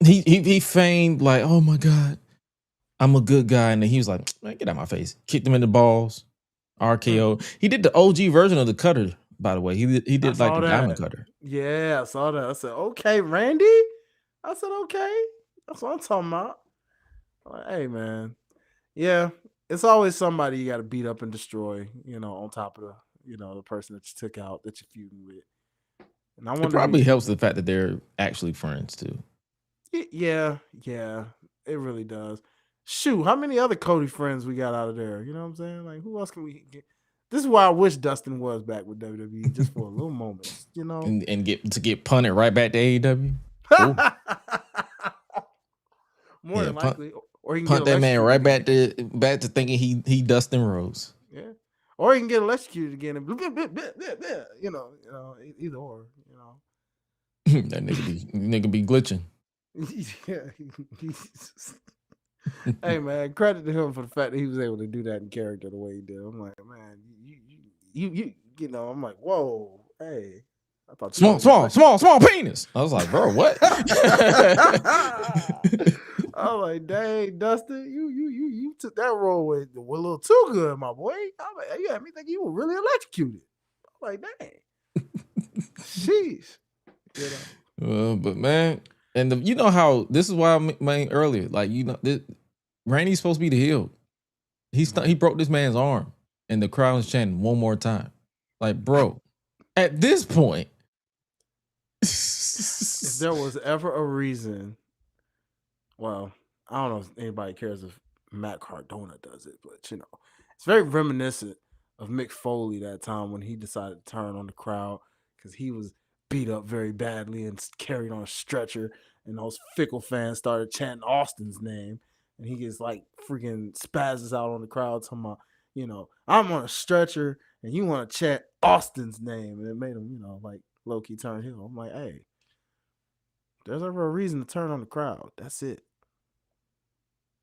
he feigned like, oh my God, I'm a good guy. And then he was like, man, get out my face. Kicked him in the balls. RKO. He did the OG version of the cutter, by the way. He did like the diamond cutter. Yeah, I saw that. I said, okay, Randy. I said, okay. That's what I'm talking about. I'm like, hey, man. Yeah, it's always somebody you got to beat up and destroy, on top of the person that you took out that you're feuding with. And I wonder, it probably helps the fact that they're actually friends too. Yeah, it really does. Shoot, how many other Cody friends we got out of there? You know what I'm saying? Like, who else can we get? This is why I wish Dustin was back with WWE just for a little moment, and get punted right back to AEW. More than likely, or he can punt that man right back to thinking he Dustin Rhodes. Yeah, or he can get electrocuted again and either or. That nigga be glitching. Yeah. Hey man, credit to him for the fact that he was able to do that in character the way he did. I'm like, man, I'm like, whoa, hey. I thought small penis. I was like, bro, what? I'm like, dang, Dustin, you took that role with a little too good, my boy. I'm like, you had me think you were really electrocuted. I'm like, dang, sheesh, you know. But man, and you know how this is why I made earlier. Like Randy's supposed to be the heel. He broke this man's arm, and the crowd is chanting one more time. Like, bro, at this point, if there was ever a reason, well, I don't know if anybody cares if Matt Cardona does it, but you know, it's very reminiscent of Mick Foley that time when he decided to turn on the crowd because he was beat up very badly and carried on a stretcher, and those fickle fans started chanting Austin's name, and he gets like freaking spazzes out on the crowd talking about, you know, I'm on a stretcher and you want to chant Austin's name, and it made him, you know, like low key turn heel. I'm like, hey, there's ever a reason to turn on the crowd. That's it.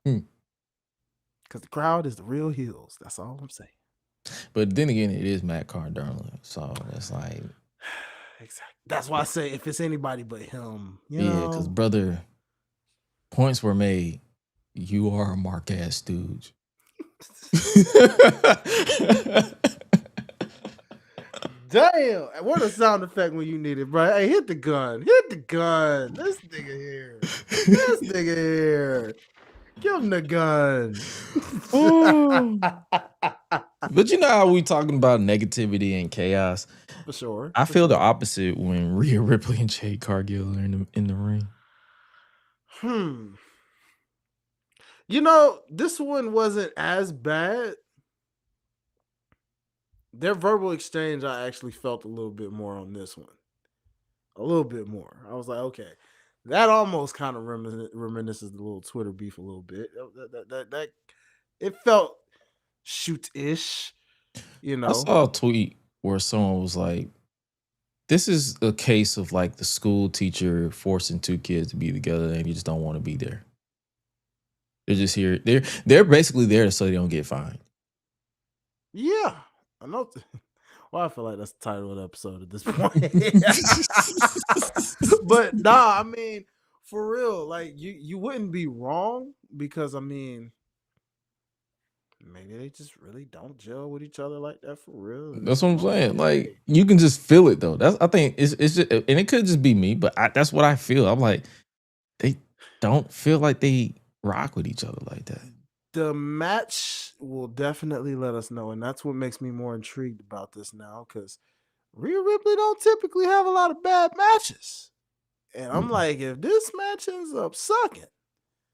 Because the crowd is the real heels. That's all I'm saying. But then again, it is Matt Cardona, so it's like exactly. That's why I say if it's anybody but him, you yeah, know. because brother, points were made. You are a mark ass stooge. Damn, what a sound effect when you need it, bro. Hey, hit the gun. Hit the gun. This nigga here. This nigga here. Give him the gun. But you know how we talking about negativity and chaos? For sure. I feel the opposite when Rhea Ripley and Jade Cargill are in the ring. You know, this one wasn't as bad. Their verbal exchange, I actually felt a little bit more on this one. A little bit more. I was like, okay, that almost kind of reminisces the little Twitter beef a little bit. That it felt shoot-ish, you know. I saw a tweet where someone was like, this is a case of like the school teacher forcing two kids to be together and you just don't want to be there. They're just here. They're basically there so they don't get fined. Yeah, I know. Well, I feel like that's the title of the episode at this point. But nah, I mean, for real, like you wouldn't be wrong because I mean, maybe they just really don't gel with each other like that for real. That's what I'm saying. Like you can just feel it though. I think it's just, and it could just be me, but that's what I feel. I'm like, they don't feel like they rock with each other like that. The match will definitely let us know, and that's what makes me more intrigued about this now because Rhea Ripley don't typically have a lot of bad matches. And I'm like, if this match ends up sucking,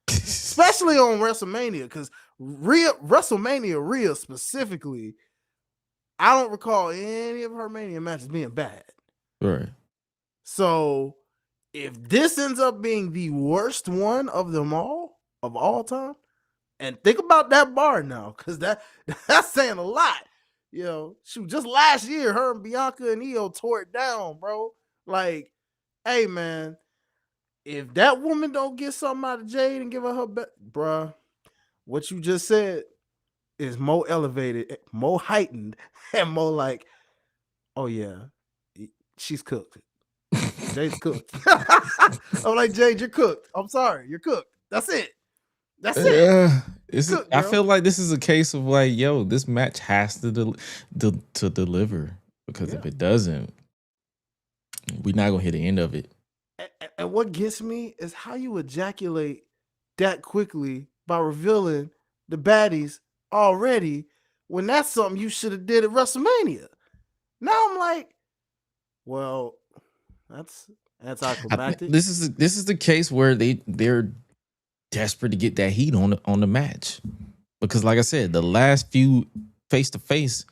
especially on WrestleMania, because WrestleMania Rhea specifically, I don't recall any of her Mania matches being bad. Right. So if this ends up being the worst one of them all, of all time, and think about that bar now, because that's saying a lot. You know, shoot, just last year, her and Bianca and Io tore it down, bro. Like, hey, man, if that woman don't get something out of Jade and give her bruh, what you just said is more elevated, more heightened, and more like, oh, yeah, she's cooked. Jade's cooked. I'm like, Jade, you're cooked. I'm sorry, you're cooked. That's it. That's it. I feel like this is a case of like, yo, this match has to deliver because if it doesn't, we're not gonna hit the end of it. And what gets me is how you ejaculate that quickly by revealing the baddies already when that's something you should have did at WrestleMania. Now I'm like, well, that's anticlimactic. This is the case where they're desperate to get that heat on the match because, like I said, the last few face to face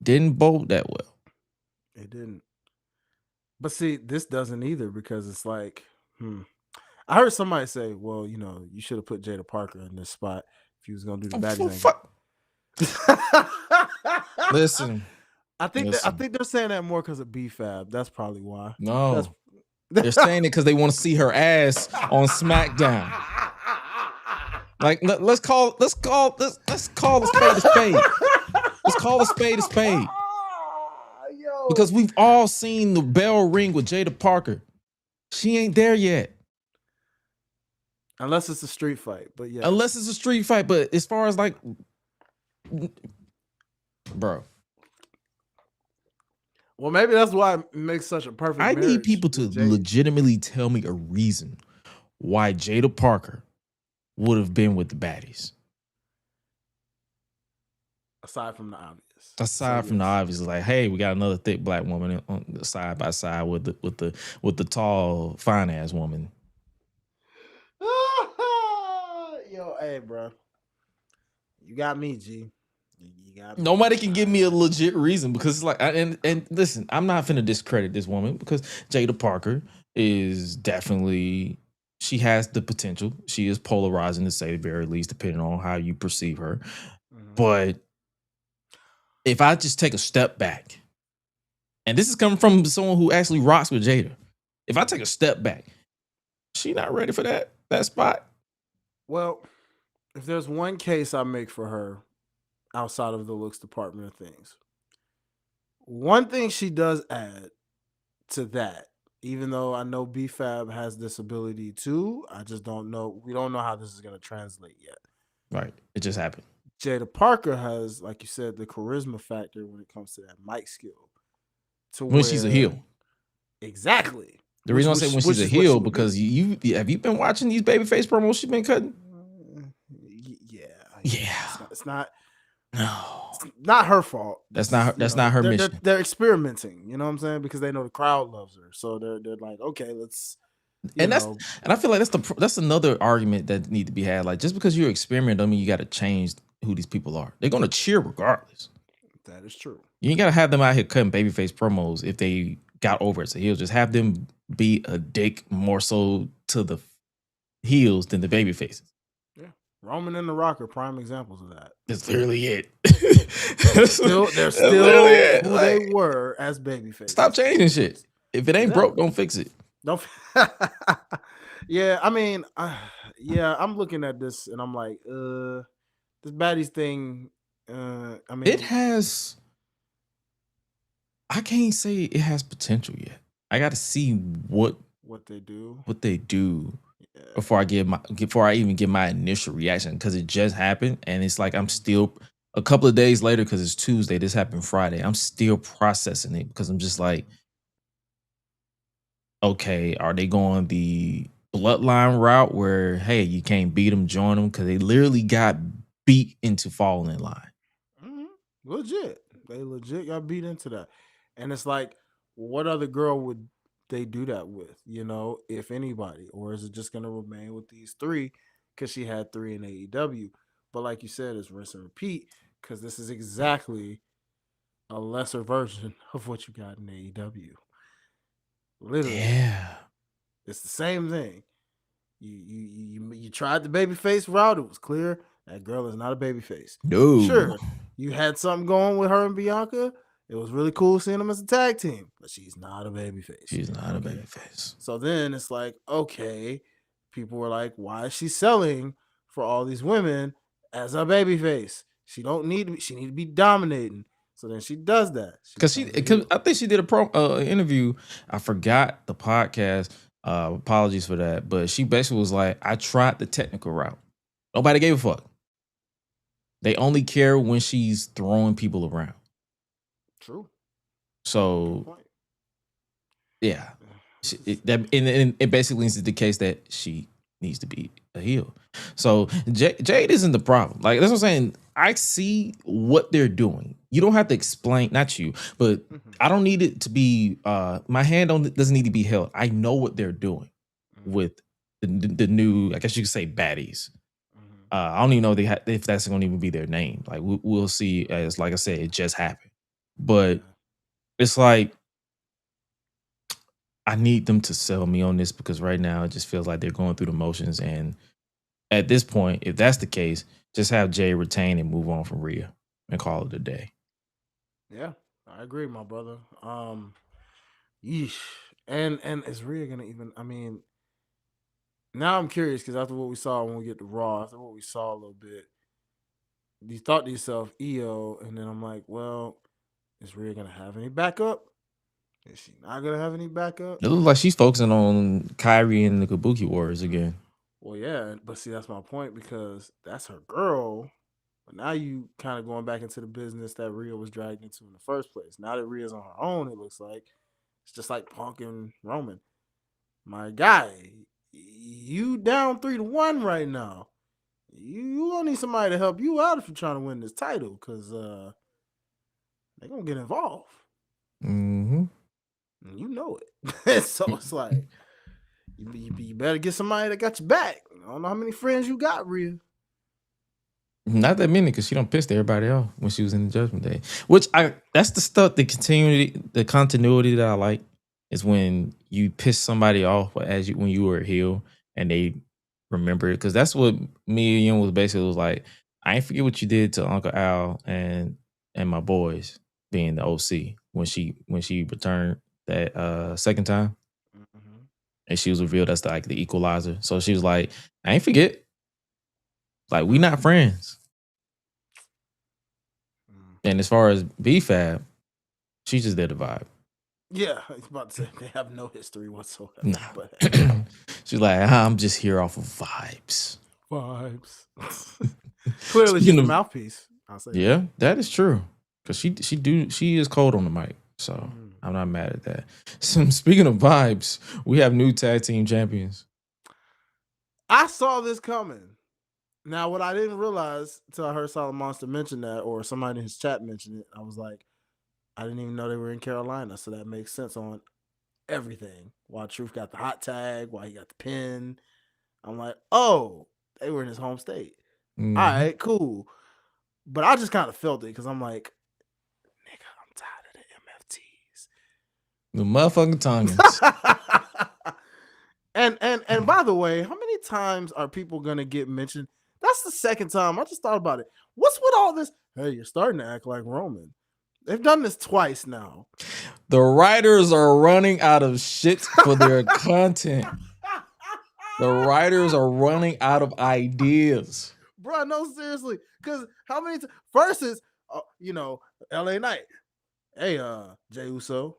didn't bode that well. It didn't. But see, this doesn't either because it's like, I heard somebody say, well, you know, you should have put Jada Parker in this spot if you was gonna do the baddies. Listen, I think they're saying that more because of B-Fab. That's probably why. No, they're saying it because they want to see her ass on SmackDown. Like, let's call a spade a spade. Let's call a spade a spade. Because we've all seen the bell ring with Jada Parker. She ain't there yet. Unless it's a street fight, but yeah. Unless it's a street fight, but as far as like, bro. Well, maybe that's why it makes such a perfect I marriage. need people to with Jada. legitimately tell me a reason why Jada Parker would have been with the baddies. Aside from the obvious. Aside from the obvious, like, hey, we got another thick black woman on the side by side with the tall, fine ass woman. Yo, hey, bro, you got me, G. You got me. Nobody can give me a legit reason because it's like, and listen, I'm not finna discredit this woman because Jada Parker is definitely, she has the potential. She is polarizing to say the very least, depending on how you perceive her. Mm-hmm. But if I just take a step back, and this is coming from someone who actually rocks with Jada, if I take a step back, she not ready for that spot. Well, if there's one case I make for her outside of the looks department of things, one thing she does add to that, even though I know B-Fab has this ability too, I just don't know. We don't know how this is going to translate yet. Right. It just happened. Jada Parker has, like you said, the charisma factor when it comes to that mic skill. When she's a heel. Exactly. The reason I say when she's a heel, because you have you been watching these babyface promos she's been cutting? Yeah. It's not. No. It's not her fault. That's not her mission. They're experimenting, you know what I'm saying? Because they know the crowd loves her. So they're like, okay, let's. And I feel like that's another argument that need to be had. Like, just because you're experimenting, don't mean you got to change who these people are. They're gonna cheer regardless. That is true. You ain't gotta have them out here cutting babyface promos if they got over as a heel. Just have them be a dick more so to the heels than the baby faces. Yeah. Roman and The Rock are prime examples of that. That's literally it. they're still who they were as baby faces. Stop changing shit. If it ain't broke, don't fix it. Don't. Yeah, I mean, I'm looking at this and I'm like, this baddies thing. I mean, it has. I can't say it has potential yet. I got to see what they do. Yeah. Before I even get my initial reaction, because it just happened and it's like I'm still a couple of days later because it's Tuesday. This happened Friday. I'm still processing it because I'm just like, okay, are they going the bloodline route where, hey, you can't beat them, join them? Because they literally got beat into falling in line. Mm-hmm. Legit. They legit got beat into that. And it's like, what other girl would they do that with, if anybody? Or is it just going to remain with these three because she had three in AEW? But like you said, it's rinse and repeat because this is exactly a lesser version of what you got in AEW. Literally. Yeah. It's the same thing. You tried the babyface route. It was clear that girl is not a babyface. No. Sure, you had something going with her and Bianca. It was really cool seeing them as a tag team, but she's not a babyface. She's not a babyface. So then it's like, okay, people were like, why is she selling for all these women as a babyface? She need to be dominating. So then she does that. Because I think she did a interview. I forgot the podcast. Apologies for that. But she basically was like, I tried the technical route. Nobody gave a fuck. They only care when she's throwing people around. True. So, yeah. It basically is the case that she needs to be a heel. So Jade isn't the problem. Like, that's what I'm saying. I see what they're doing. You don't have to explain, not you, but I don't need it to be, my hand doesn't need to be held. I know what they're doing with the new, I guess you could say, baddies. I don't even know if that's going to even be their name. Like, we'll see. As like I said, it just happened. But it's like, I need them to sell me on this because right now it just feels like they're going through the motions. And at this point, if that's the case, just have Jay retain and move on from Rhea and call it a day. Yeah, I agree, my brother. Yeesh. And is Rhea gonna even? I mean, now I'm curious because after what we saw when we get to Raw, after what we saw a little bit, you thought to yourself, EO, and then I'm like, well, is Rhea gonna have any backup? Is she not gonna have any backup? It looks like she's focusing on Kyrie and the Kabuki Warriors again. Well, yeah, but see, that's my point because that's her girl. But now you kind of going back into the business that Rhea was dragged into in the first place. Now that Rhea's on her own, it looks like it's just like Punk and Roman. My guy, you down 3-1 right now. You gonna need somebody to help you out if you're trying to win this title, because they're gonna get involved. Mm-hmm. And you know it. So it's like you better get somebody that got your back. I don't know how many friends you got, Rhea. Not that many, because she don't pissed everybody off when she was in the Judgment Day. That's the stuff, the continuity that I like is when you piss somebody off when you were a heel and they remember it. Because that's what me and Yum was like, I ain't forget what you did to Uncle Al and my boys being the OC when she returned that second time. Mm-hmm. And she was revealed as the equalizer. So she was like, I ain't forget. Like, we not friends. And as far as B-Fab, she's just there to vibe. Yeah, I was about to say they have no history whatsoever. Nah. But she's like, I'm just here off of vibes. Clearly, she's the mouthpiece. I'll say. Yeah, that is true. Because she is cold on the mic. So I'm not mad at that. So speaking of vibes, we have new tag team champions. I saw this coming. Now, what I didn't realize until I heard Solid Monster mention that, or somebody in his chat mentioned it, I was like, I didn't even know they were in Carolina, so that makes sense on everything. Why Truth got the hot tag, why he got the pin. I'm like, oh, they were in his home state. Mm-hmm. All right, cool. But I just kind of felt it because I'm like, nigga, I'm tired of the MFTs. The motherfucking Tongans. and by the way, how many times are people gonna get mentioned? That's the second time. I just thought about it. What's with all this? Hey, you're starting to act like Roman. They've done this twice now. The writers are running out of shit for their content. The writers are running out of ideas. Bro, no, seriously. Because how many times? First is, LA Knight. Hey, Jey Uso,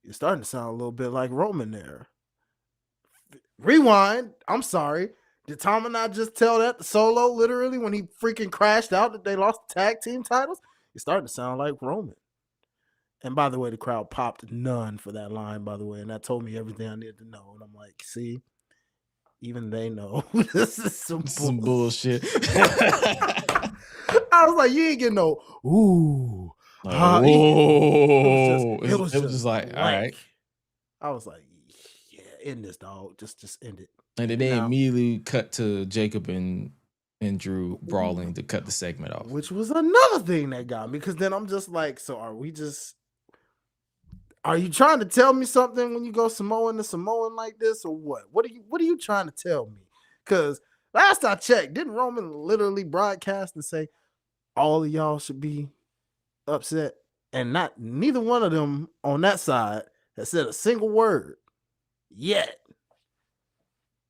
you're starting to sound a little bit like Roman there. Rewind. I'm sorry. Did Tom and I just tell that to Solo literally when he freaking crashed out that they lost the tag team titles? It's starting to sound like Roman. And by the way, the crowd popped none for that line, by the way. And that told me everything I needed to know. And I'm like, see, even they know this is some bullshit. I was like, you ain't getting no, ooh. It was just like, all right. I was like, yeah, end this, dog. Just end it. And then they immediately cut to Jacob and Drew brawling to cut the segment off. Which was another thing that got me, because then I'm just like, so are you trying to tell me something when you go Samoan to Samoan like this, or what? What are you trying to tell me? Because last I checked, didn't Roman literally broadcast and say all of y'all should be upset? And neither one of them on that side has said a single word yet.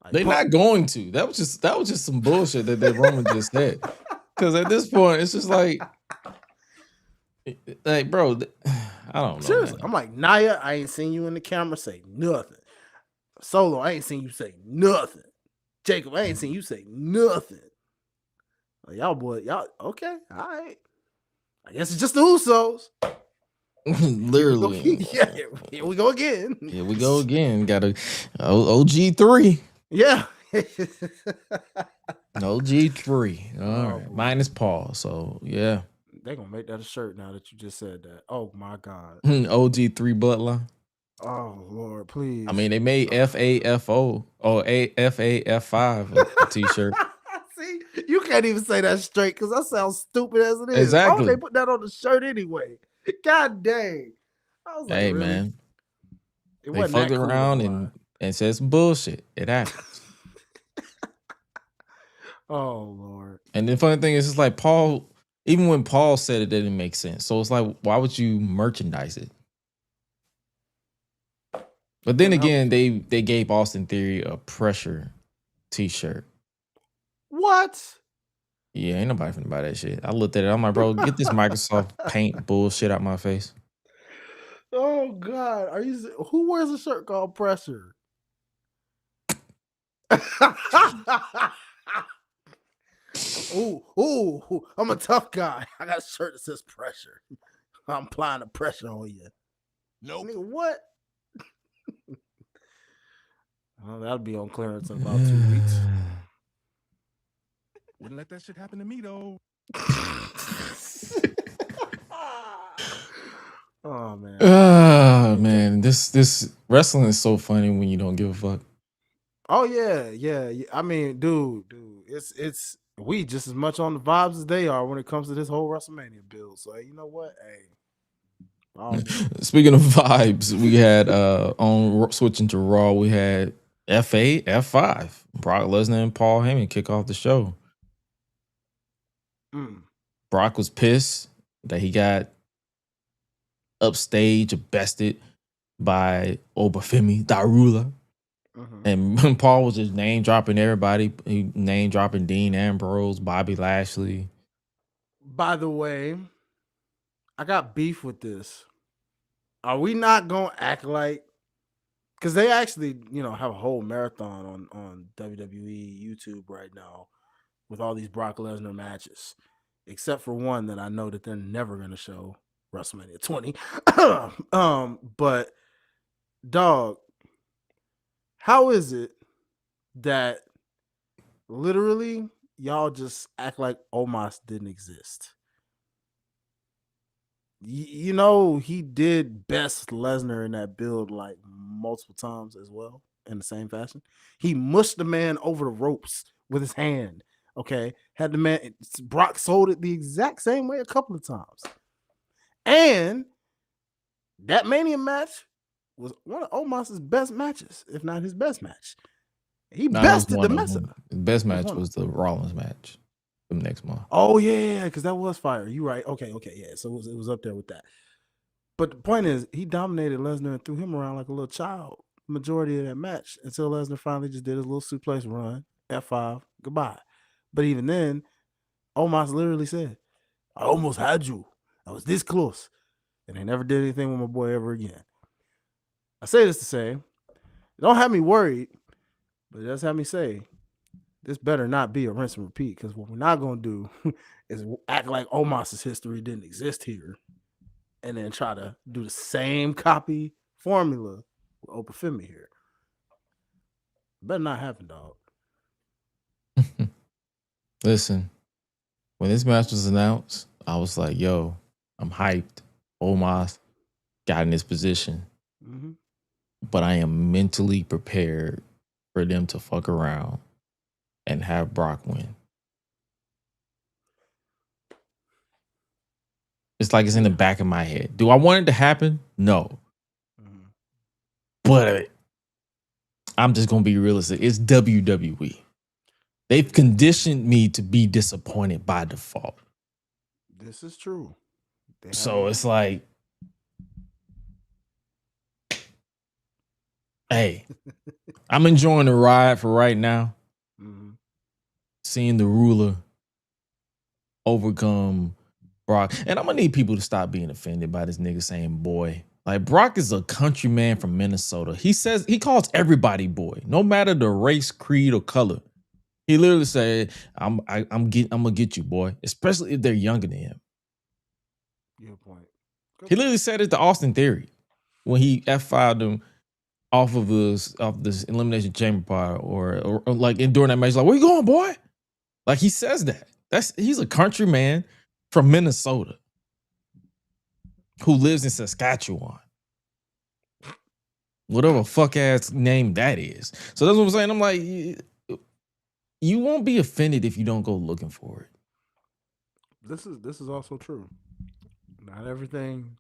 Like, they're not going to. That was just some bullshit that Roman just said. Because at this point, it's just like, bro, I don't know. Seriously, man. I'm like, Nia, I ain't seen you in the camera say nothing. Solo, I ain't seen you say nothing. Jacob, I ain't seen you say nothing. Like, y'all okay? All right. I guess it's just the Usos. Literally. Here we go again. Here we go again. Got a OG3. Yeah. OG3. All right. Minus Paul. So, yeah. They're going to make that a shirt now that you just said that. Oh, my God. OG3 bloodline. Oh, Lord, please. I mean, they made FAFO or FAF5 a t-shirt. See, you can't even say that straight because that sounds stupid as it is. Exactly. Why would they put that on the shirt anyway? God dang. I was like, hey, really? Man. They fucked around and said some bullshit. It happens. Oh, Lord. And the funny thing is, it's like Paul, even when Paul said it, didn't make sense. So it's like, why would you merchandise it? But then again, they gave Austin Theory a pressure t-shirt. What? Yeah, ain't nobody finna buy that shit. I looked at it. I'm like, bro, get this Microsoft Paint bullshit out my face. Oh God, who wears a shirt called Pressure? Ooh, I'm a tough guy. I got a shirt that says pressure. I'm applying the pressure on you. Nope. Nigga, what? Well, that'll be on clearance in about 2 weeks. Wouldn't let that shit happen to me though. Oh man. Man, this wrestling is so funny when you don't give a fuck. Oh yeah. I mean, dude, it's we just as much on the vibes as they are when it comes to this whole WrestleMania build. So you know what? Hey. Speaking of vibes, we had on switching to Raw, we had F8, F5, Brock Lesnar and Paul Heyman kick off the show. Brock was pissed that he got upstage bested by Obafemi Darula. And Paul was just name dropping everybody. He name dropping Dean Ambrose, Bobby Lashley. By the way, I got beef with this. Are we not gonna act like, because they actually, have a whole marathon on WWE YouTube right now with all these Brock Lesnar matches, except for one that I know that they're never gonna show, WrestleMania 20. But dog, how is it that literally y'all just act like Omos didn't exist? He did best Lesnar in that build like multiple times as well in the same fashion. He mushed the man over the ropes with his hand. Okay. Had the man, Brock sold it the exact same way a couple of times. And that Mania match was one of Omos's best matches, if not his best match. He bested the mess up. The best match was the Rollins match from next month. Oh yeah, because that was fire. You right. Okay, yeah. So it was up there with that. But the point is, he dominated Lesnar and threw him around like a little child majority of that match until Lesnar finally just did his little suplex run, F5, goodbye. But even then, Omos literally said, "I almost had you. I was this close," and they never did anything with my boy ever again. I say this to say, it don't have me worried, but it does have me say, this better not be a rinse and repeat, because what we're not going to do is act like Omos's history didn't exist here and then try to do the same copy formula with Obafemi here. Better not happen, dog. Listen, when this match was announced, I was like, yo, I'm hyped. Omos got in this position. But I am mentally prepared for them to fuck around and have Brock win. It's like it's in the back of my head. Do I want it to happen? No. But I'm just going to be realistic. It's WWE. They've conditioned me to be disappointed by default. This is true. So it's like, hey, I'm enjoying the ride for right now. Seeing the ruler overcome Brock. And I'm going to need people to stop being offended by this nigga saying boy. Like, Brock is a country man from Minnesota. He calls everybody boy, no matter the race, creed, or color. He literally said, I'm gonna get you, boy, especially if they're younger than him. Good point. He literally said it to Austin Theory when he F5'd him off of this Elimination Chamber part or like during that match, like, where you going, boy? Like, he says that. He's a country man from Minnesota who lives in Saskatchewan. Whatever fuck ass name that is. So that's what I'm saying. I'm like, you won't be offended if you don't go looking for it. This is also true. Not everything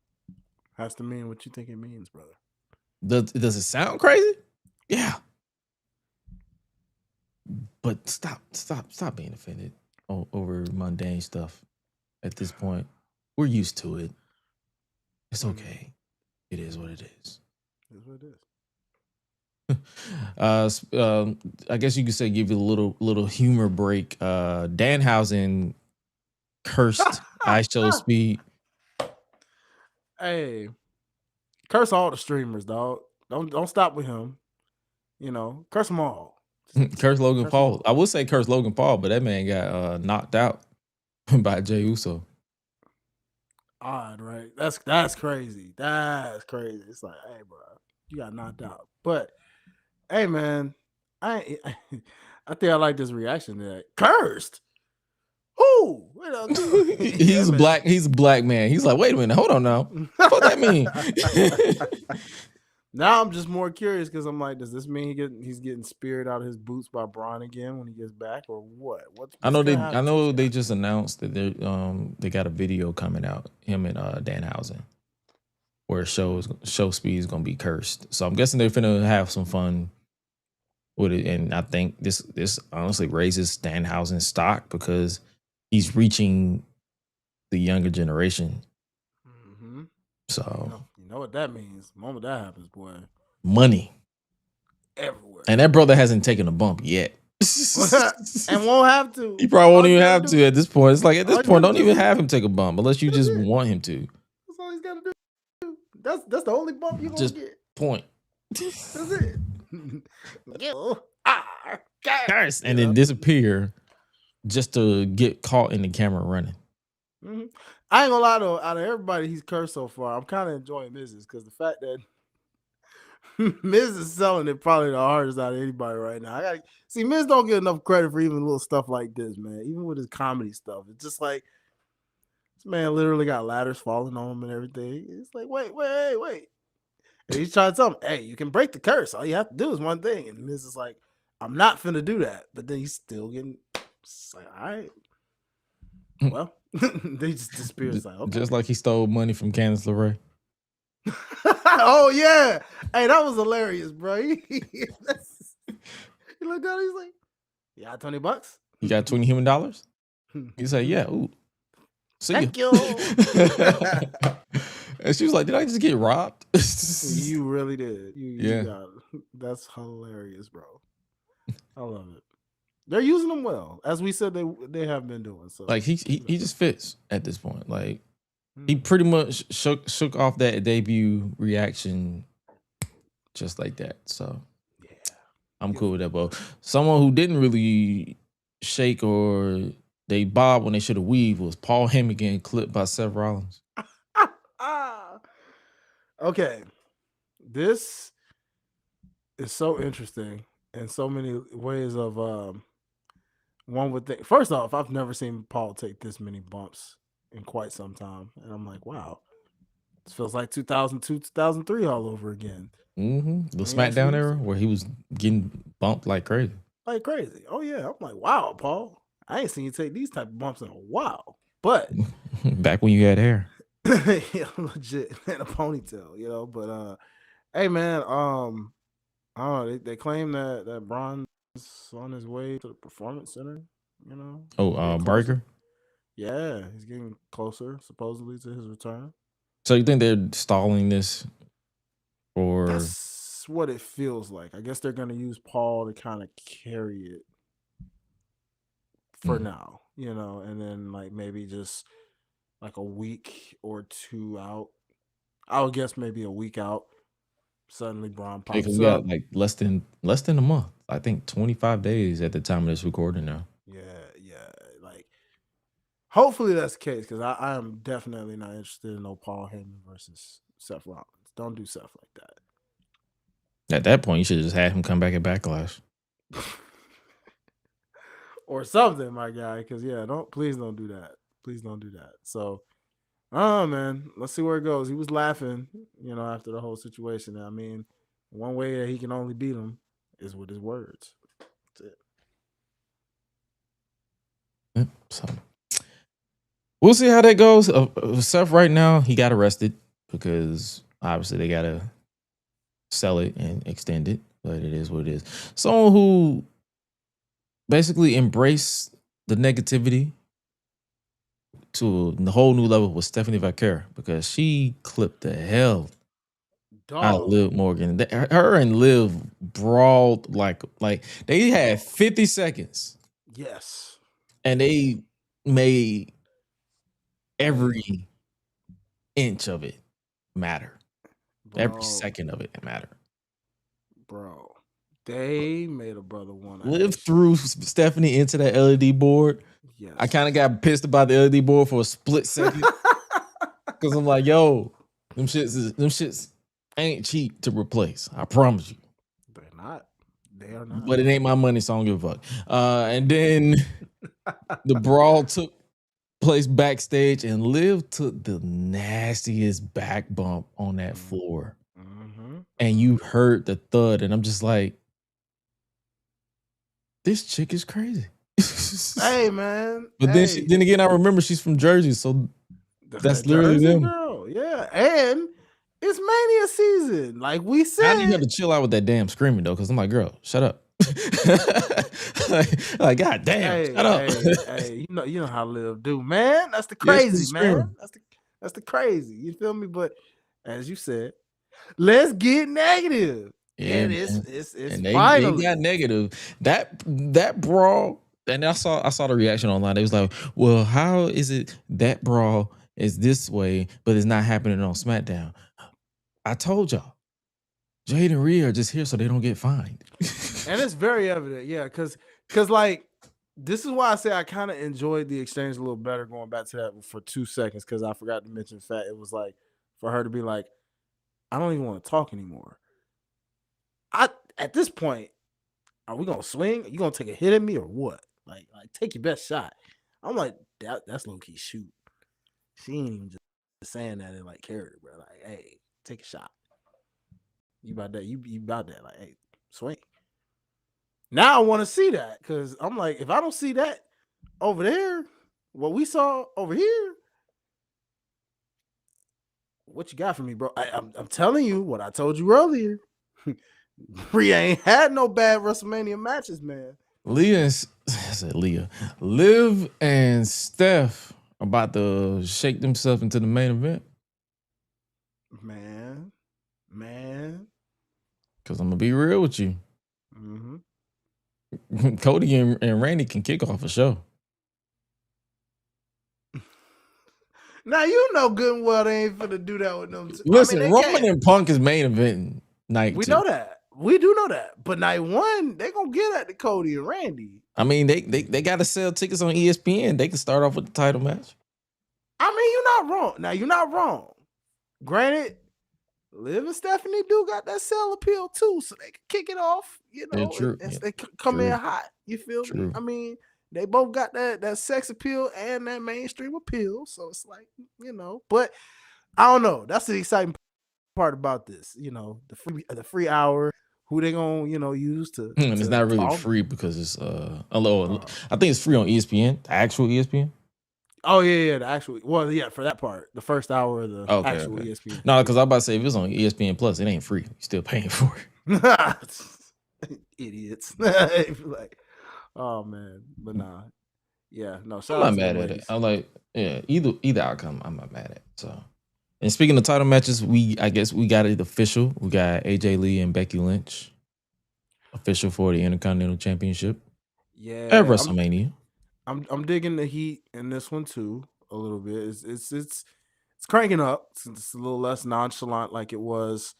has to mean what you think it means, brother. Does it sound crazy? Yeah. But stop being offended over mundane stuff at this point. We're used to it. It's okay. It is what it is. It is what it is. I guess you could say give you a little humor break. Danhausen cursed iShow Speed. Hey, curse all the streamers, dog. Don't stop with him. Curse them all. Curse Logan Curse Paul. Logan. I would say curse Logan Paul, but that man got knocked out by Jey Uso. Odd, right? That's crazy. That's crazy. It's like, hey, bro, you got knocked out. But hey, man, I think I like this reaction to that. Cursed. Ooh, He's a black man. He's like, wait a minute, hold on now. What that mean? Now I'm just more curious because I'm like, does this mean he's getting speared out of his boots by Braun again when he gets back, or what? I know they just announced that they got a video coming out, him and Danhausen, where show speed is gonna be cursed. So I'm guessing they're finna have some fun with it, and I think this honestly raises Danhausen's stock because he's reaching the younger generation. Mm-hmm. So you know what that means. The moment that happens, boy, money everywhere, and that brother hasn't taken a bump yet. And won't have to. He probably won't even have to at this point. It's like at this point, don't do. even have him take a bump unless you just want him to. That's all he's got to do. That's the only bump you gonna Just get. Point. That's it. Curse, and then disappear just to get caught in the camera running. Mm-hmm. I ain't gonna lie though, out of everybody he's cursed so far, I'm kind of enjoying Miz's because the fact that Miz is selling it probably the hardest out of anybody right now. I gotta see Miz don't get enough credit for even little stuff like this, man. Even with his comedy stuff, it's just like this man literally got ladders falling on him and everything. It's like, wait. And he's trying to tell him, hey, you can break the curse. All you have to do is one thing. And Miz is like, I'm not finna do that. But then he's still getting, it's like, all right. Well, they just disappear. It's like, okay. Just like he stole money from Candice LeRae. Oh, yeah. Hey, that was hilarious, bro. He looked down, he's like, you got $20? You got $20 human? He's like, yeah, ooh. See Thank you. And she was like, did I just get robbed? You really did. Yeah. You got it. That's hilarious, bro. I love it. They're using them well, as we said they have been doing. So like he just fits at this point. Like he pretty much shook off that debut reaction just like that. So yeah, I'm cool with that. But someone who didn't really shake or they bob when they should have weaved was Paul Heyman getting clipped by Seth Rollins. Okay, this is so interesting in so many ways. Of one would think. First off, I've never seen Paul take this many bumps in quite some time, and I'm like, wow, this feels like 2002, 2003 all over again. Mm-hmm. The SmackDown era where he was getting bumped like crazy. Like crazy. Oh yeah, I'm like, wow, Paul. I ain't seen you take these type of bumps in a while. But back when you had hair. Yeah, legit, and a ponytail, you know. But hey man, they claim that Braun's on his way to the Performance Center, you know. Oh, Breaker? Yeah, he's getting closer, supposedly, to his return. So you think they're stalling this? Or that's what it feels like. I guess they're gonna use Paul to kind of carry it for now, you know, and then like maybe just like a week or two out. I would guess maybe a week out. Suddenly Braun pops we got like less than a month. I think 25 days at the time of this recording now. Yeah. Like hopefully that's the case because I am definitely not interested in no Paul Heyman versus Seth Rollins. Don't do Seth like that. At that point, you should just have him come back at Backlash. Or something, my guy. Because please don't do that. Please don't do that. So, man, let's see where it goes. He was laughing, you know, after the whole situation. I mean, one way that he can only beat him is with his words. That's it. So, we'll see how that goes. Seth right now, he got arrested because obviously they got to sell it and extend it, but it is what it is. Someone who basically embraced the negativity to a whole new level was Stephanie Vaquer because she clipped the hell out of Liv Morgan. Her and Liv brawled like they had 50 seconds. Yes. And they made every inch of it matter. Bro. Every second of it matter. Bro. They made a brother want to Liv threw Stephanie into that LED board. Yes. I kind of got pissed about the LED board for a split second because I'm like, yo, them shits ain't cheap to replace. I promise you. They're not. They are not. But it ain't my money, so I don't give a fuck. And then the brawl took place backstage, and Liv took the nastiest back bump on that floor. And you heard the thud, and I'm just like, this chick is crazy. Hey, man. But then again, I remember she's from Jersey, so that's literally Jersey them. Girl. Yeah, and it's Mania season, like we said. I need her to chill out with that damn screaming though, because I'm like, girl, shut up. like, god damn, shut up. Hey, you know how Liv do, man. That's the crazy, man. That's the crazy. You feel me? But as you said, let's get negative. Yeah, and it's and they got negative. That brawl, and I saw the reaction online. They was like, well, how is it that brawl is this way, but it's not happening on SmackDown? I told y'all, Jade and Rhea are just here so they don't get fined. And it's very evident, yeah, because like this is why I say I kind of enjoyed the exchange a little better going back to that for 2 seconds, because I forgot to mention the fact it was like for her to be like, I don't even want to talk anymore. At this point, are we gonna swing? Are you gonna take a hit at me or what? Like take your best shot. I'm like, that's low key shoot. She ain't even just saying that in like character, bro. Like, hey, take a shot. You about that? You about that? Like, hey, swing. Now I want to see that, because I'm like, if I don't see that over there, what we saw over here, what you got for me, bro? I'm telling you what I told you earlier. Rhea ain't had no bad WrestleMania matches, man. Liv and Steph about to shake themselves into the main event. Man. Because I'm gonna be real with you. Cody and Randy can kick off a show. Now you know good and well they ain't finna do that with them. Listen, Roman and Punk is main event night. We know that. We do know that. But night one, they gonna get at the Cody and Randy. I mean, they gotta sell tickets on ESPN. They can start off with the title match. I mean, you're not wrong. Now you're not wrong. Granted, Liv and Stephanie do got that sell appeal too, so they can kick it off, you know, and they come in hot. You feel me? I mean, they both got that sex appeal and that mainstream appeal, so it's like, you know. But I don't know. That's the exciting part about this, you know, the free hour. Who they gonna, you know, use to? And it's not really free because it's I think it's free on ESPN, the actual ESPN. Oh yeah, the actual. Well, yeah, for that part, the first hour of the actual ESPN. No, because I'm about to say if it's on ESPN Plus, it ain't free. You're still paying for it. Idiots. Like, oh man, but nah, yeah, no. I'm not mad at it. I'm like, yeah, either outcome, I'm not mad at. So, and speaking of title matches, I guess we got it official. We got AJ Lee and Becky Lynch official for the Intercontinental Championship. Yeah, at WrestleMania. I'm digging the heat in this one too a little bit. It's cranking up since it's a little less nonchalant like it was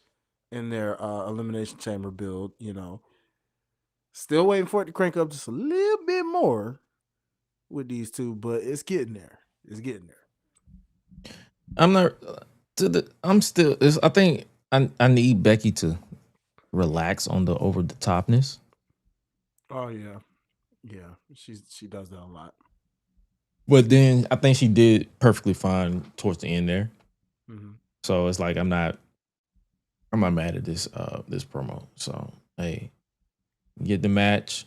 in their Elimination Chamber build. You know, still waiting for it to crank up just a little bit more with these two, but it's getting there. It's getting there. I think I need Becky to relax on the over the topness. Oh yeah. Yeah, she does that a lot. But then I think she did perfectly fine towards the end there. Mm-hmm. So it's like I'm not mad at this promo. So hey, get the match,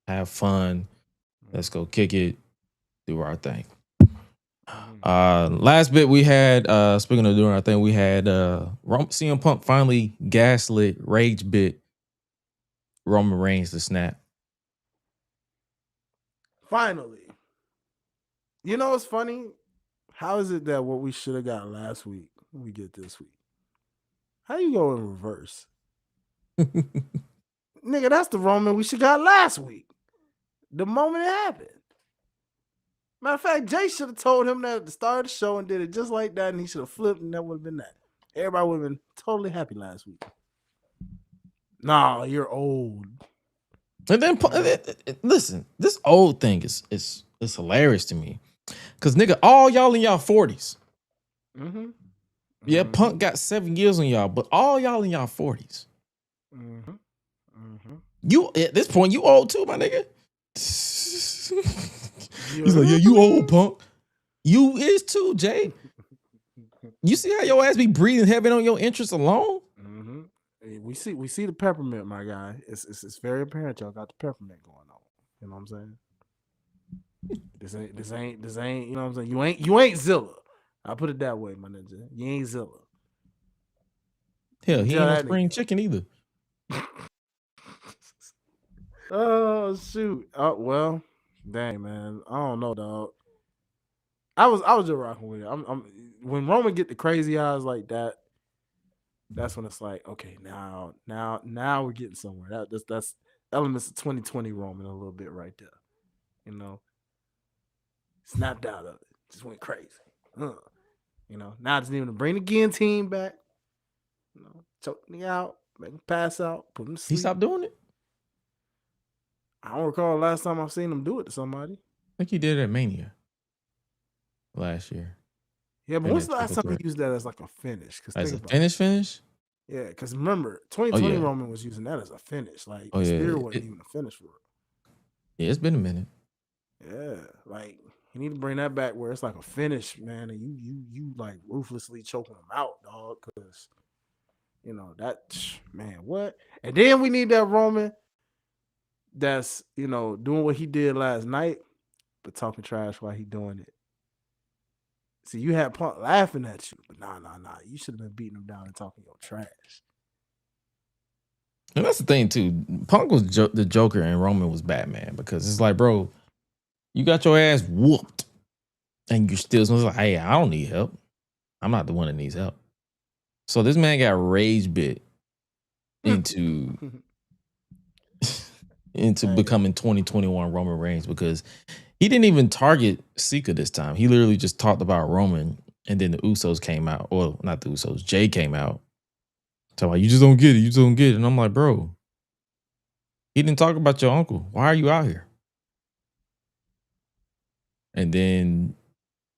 have fun, let's go kick it, do our thing. Last bit we had, speaking of doing our thing, we had CM Punk finally gaslit rage bit Roman Reigns to snap. Finally. You know what's funny? How is it that what we should have got last week, we get this week? How you go in reverse? Nigga, that's the Roman we should got last week. The moment it happened. Matter of fact, Jay should have told him that at the start of the show and did it just like that, and he should have flipped, and that would have been that. Everybody would have been totally happy last week. Nah, you're old. And then listen, this old thing is hilarious to me. Cause nigga, all y'all in y'all 40s. Mm-hmm. Yeah, Punk got 7 years on y'all, but all y'all in y'all 40s. Mm-hmm. Mm-hmm. You at this point, you old too, my nigga. He's like, yeah, you old, Punk. You is too, Jay. You see how your ass be breathing heavy on your interests alone? Mm-hmm. Hey, we see the peppermint, my guy. It's very apparent y'all got the peppermint going on. You know what I'm saying? This ain't. You know what I'm saying? You ain't Zilla. I'll put it that way, my ninja. You ain't Zilla. Hell, he Tell ain't no that spring nigga. chicken either. Oh shoot. Oh well, dang man. I don't know, dog. I was just rocking with it. I'm when Roman get the crazy eyes like that, that's when it's like, okay, now we're getting somewhere. That's elements of 2020 Roman a little bit right there. You know, snapped out of it, just went crazy. You know, now I just need him to bring the guillotine back. You know, choke me out, make him pass out, put him to He sleep. stopped doing it? I don't recall the last time I've seen him do it to somebody. I think he did it at Mania last year. Yeah, but In when's that the last triple time he threat. used that as like a finish? Because As a finish? yeah, because remember, 2020 yeah. Roman was using that as a finish. Like Oh, the yeah. spear wasn't even a finish for it. Yeah, it's been a minute. Yeah, like you need to bring that back where it's like a finish, man, and you like ruthlessly choking them out, dog. Because you know that man, what? And then we need that Roman that's doing what he did last night, but talking trash while he doing it. See, you had Punk laughing at you, but nah. You should have been beating him down and talking your trash. And that's the thing too. Punk was the Joker and Roman was Batman, because it's like, bro, you got your ass whooped and you're still like, hey, I don't need help. I'm not the one that needs help. So this man got rage bit into becoming 2021 Roman Reigns, because he didn't even target Sika this time. He literally just talked about Roman, and then the Usos came out. Well, not the Usos. Jay came out. So like, you just don't get it. You just don't get it. And I'm like, bro, he didn't talk about your uncle. Why are you out here? And then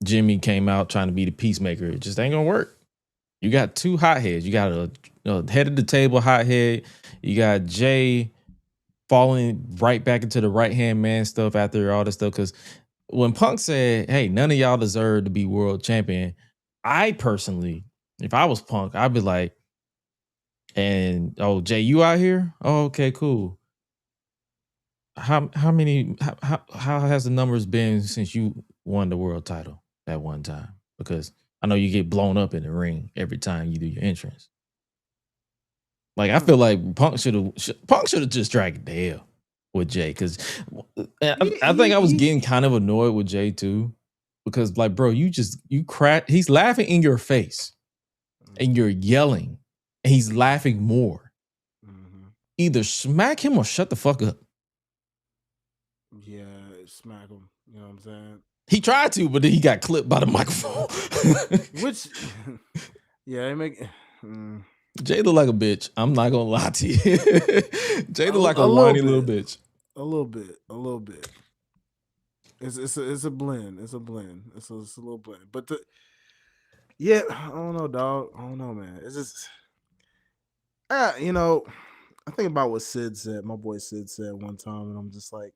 Jimmy came out trying to be the peacemaker. It just ain't gonna work. You got two hotheads. You got a head of the table hothead. You got Jay falling right back into the right-hand man stuff after all this stuff. Because when Punk said, hey, none of y'all deserve to be world champion, I personally, if I was Punk, I'd be like, and Jay, you out here? Oh, okay, cool. How has the numbers been since you won the world title at one time? Because I know you get blown up in the ring every time you do your entrance. Like, I feel like Punk should have just dragged the hell with Jay, because I think I was getting kind of annoyed with Jay too, because like, bro, you crack. He's laughing in your face, and you're yelling, and he's laughing more. Mm-hmm. Either smack him or shut the fuck up. Yeah, smack him. You know what I'm saying? He tried to, but then he got clipped by the microphone. Which, yeah, they make. Jay look like a bitch. I'm not gonna lie to you. Jay look like a whiny little bitch. A little bit. It's a blend. It's a blend. It's a little blend. But I don't know, dog. I don't know, man. It's just, I think about what Sid said. My boy Sid said one time, and I'm just like,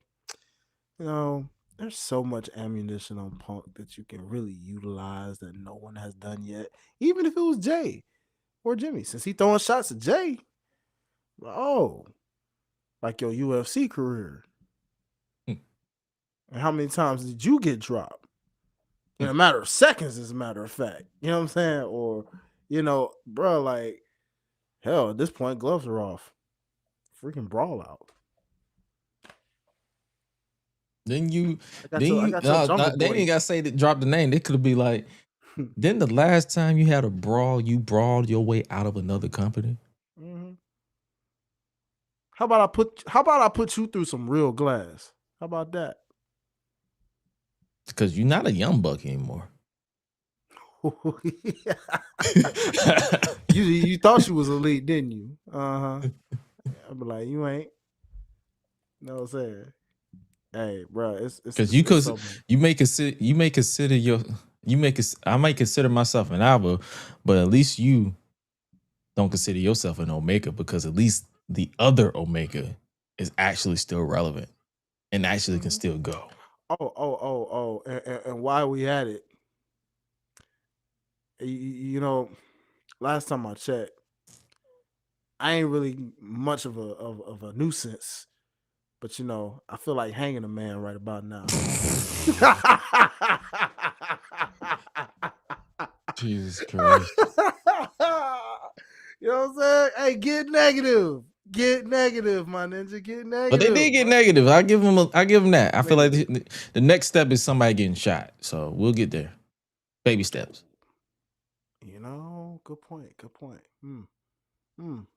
there's so much ammunition on Punk that you can really utilize that no one has done yet. Even if it was Jay or Jimmy, since he throwing shots at Jay, like your UFC career. And how many times did you get dropped? In a matter of seconds, as a matter of fact. You know what I'm saying? Or, bro, like, hell, at this point, gloves are off. Freaking Brawl out. Then they ain't gotta say that, drop the name. They could be like, then the last time you had a brawl, you brawled your way out of another company. Mm-hmm. How about I put you through some real glass? How about that? Because you're not a young buck anymore. You thought you was elite, didn't you? Uh-huh. I'd be like, you ain't. You know what I'm saying? Hey, bro, it's Because you it's could so many. you may consider your I might consider myself an alpha, but at least you don't consider yourself an omega because at least the other omega is actually still relevant and actually can Mhm. still go. And why we at it? You know, last time I checked, I ain't really much of a nuisance, but you know, I feel like hanging a man right about now. Jesus Christ. You know what I'm saying? Hey, get negative. Get negative, my ninja. Get negative. But they did get negative. I give them that. I feel like Negative. the next step is somebody getting shot. So we'll get there. Baby steps. You know, good point. Good point.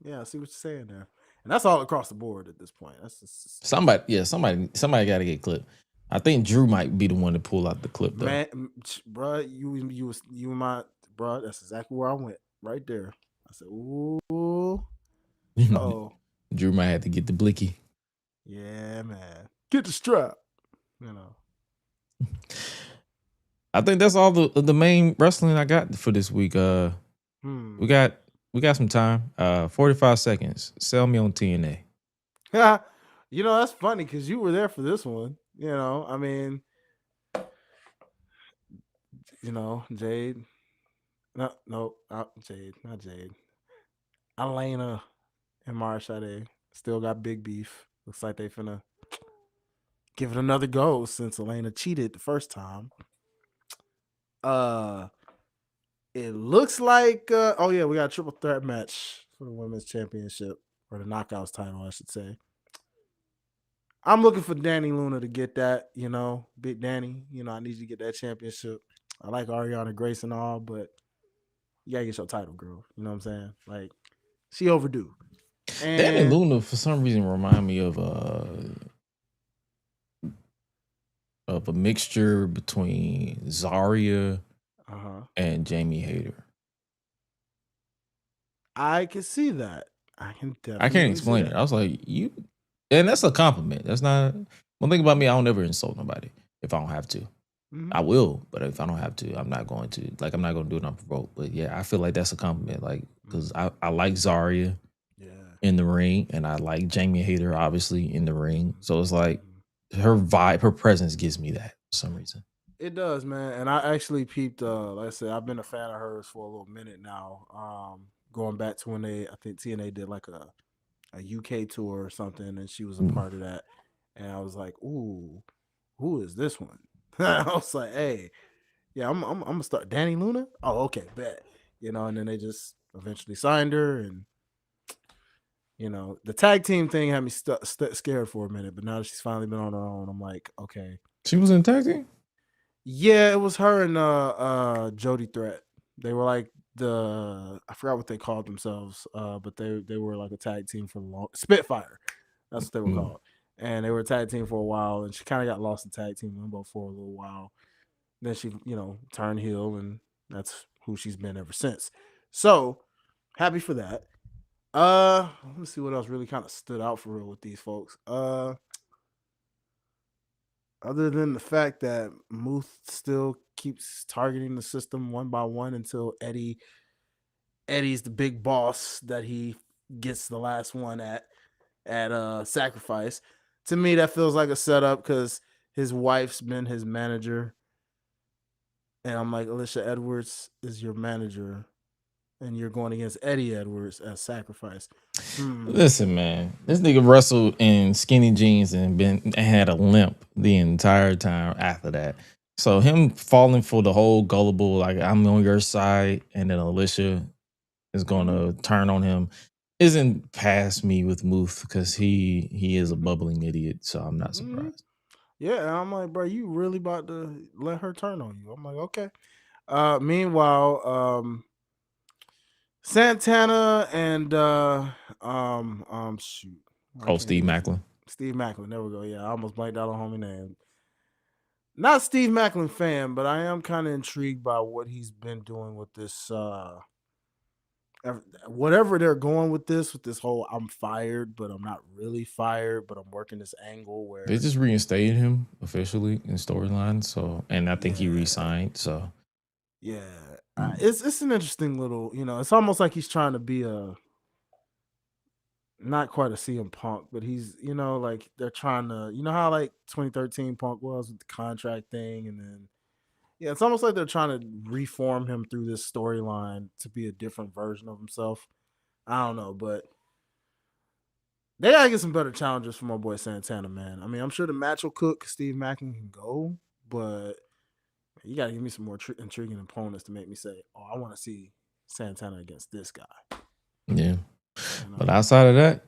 Yeah, I see what you're saying there. And that's all across the board at this point. That's just, somebody got to get clipped. I think Drew might be the one to pull out the clip though. man, bro, you and my bro. That's exactly where I went. Right there. I said, ooh, oh, Drew might have to get the blicky. yeah, man, get the strap. You know. I think that's all the main wrestling I got for this week. We got some time. 45 seconds. Sell me on TNA. You know, that's funny because you were there for this one. You know, I mean, you know, Jade. No, not Jade. Elena and Marshade still got big beef. Looks like they finna give it another go since Elena cheated the first time. It looks like oh yeah, we got a triple threat match for the women's championship or the knockouts title, I should say. I'm looking for Danny Luna to get that, you know, Big Danny. You know, I need you to get that championship. I like Ariana Grace and all, but you gotta get your title, girl. You know what I'm saying? Like, she overdue. And Danny Luna, for some reason, remind me of a mixture between Zarya and Jamie Hayter. I can see that. I can definitely. I can't explain it. I was like, you, and that's a compliment. That's not one thing about me. I don't ever insult nobody if I don't have to. I will, but if I don't have to, I'm not going to. Like, I'm not going to do it unprovoked. But yeah, I feel like that's a compliment. Like, because I like Zarya in the ring, and I like Jamie Hayter obviously in the ring. So it's like her vibe, her presence gives me that for some reason. It does, man. And I actually peeped. Like I said, I've been a fan of hers for a little minute now. Going back to when I think TNA did like a UK tour or something, and she was a part of that. And I was like, ooh, who is this one? I was like, hey, yeah, I'm gonna start Danny Luna. Oh, okay, bet. You know, and then they just eventually signed her, and you know, the tag team thing had me scared for a minute, but now that she's finally been on her own, I'm like, okay. She was in tag team? Yeah, it was her and Jody Threat. They were like I forgot what they called themselves, but they were like a tag team for long. Spitfire. That's what they were called. And they were a tag team for a while, and she kind of got lost in tag team limbo for a little while. Then she, you know, turned heel, and that's who she's been ever since. So happy for that. Let me see what else really kind of stood out for real with these folks. Other than the fact that Muth still keeps targeting the system one by one until Eddie's the big boss that he gets the last one at Sacrifice. To me, that feels like a setup because his wife's been his manager. And I'm like, Alicia Edwards is your manager, and you're going against Eddie Edwards as Sacrifice. Listen, man, this nigga wrestled in skinny jeans and had a limp the entire time after that. So him falling for the whole gullible, like I'm on your side, and then Alicia is gonna turn on him, isn't past me with Muth because he is a bubbling idiot. So I'm not surprised. Yeah, and I'm like, bro, you really about to let her turn on you? I'm like, okay. Meanwhile, Santana and shoot. Steve Macklin. Steve Macklin. There we go. Yeah, I almost blanked out on homie name. Not Steve Macklin fan, but I am kind of intrigued by what he's been doing with this whatever they're going with this whole I'm fired, but I'm not really fired, but I'm working this angle where They just reinstated him officially in storyline. So, and I think he Yeah. re-signed. So, yeah, it's an interesting little, it's almost like he's trying to be not quite a CM Punk, but he's, like they're trying to, how like 2013 Punk was with the contract thing, and then yeah, it's almost like they're trying to reform him through this storyline to be a different version of himself. I don't know, but they gotta get some better challengers for my boy Santana, man. I mean, I'm sure the match will cook. Steve Mackin can go, but you gotta give me some more intriguing opponents to make me say, "Oh, I want to see Santana against this guy." yeah. But outside of that,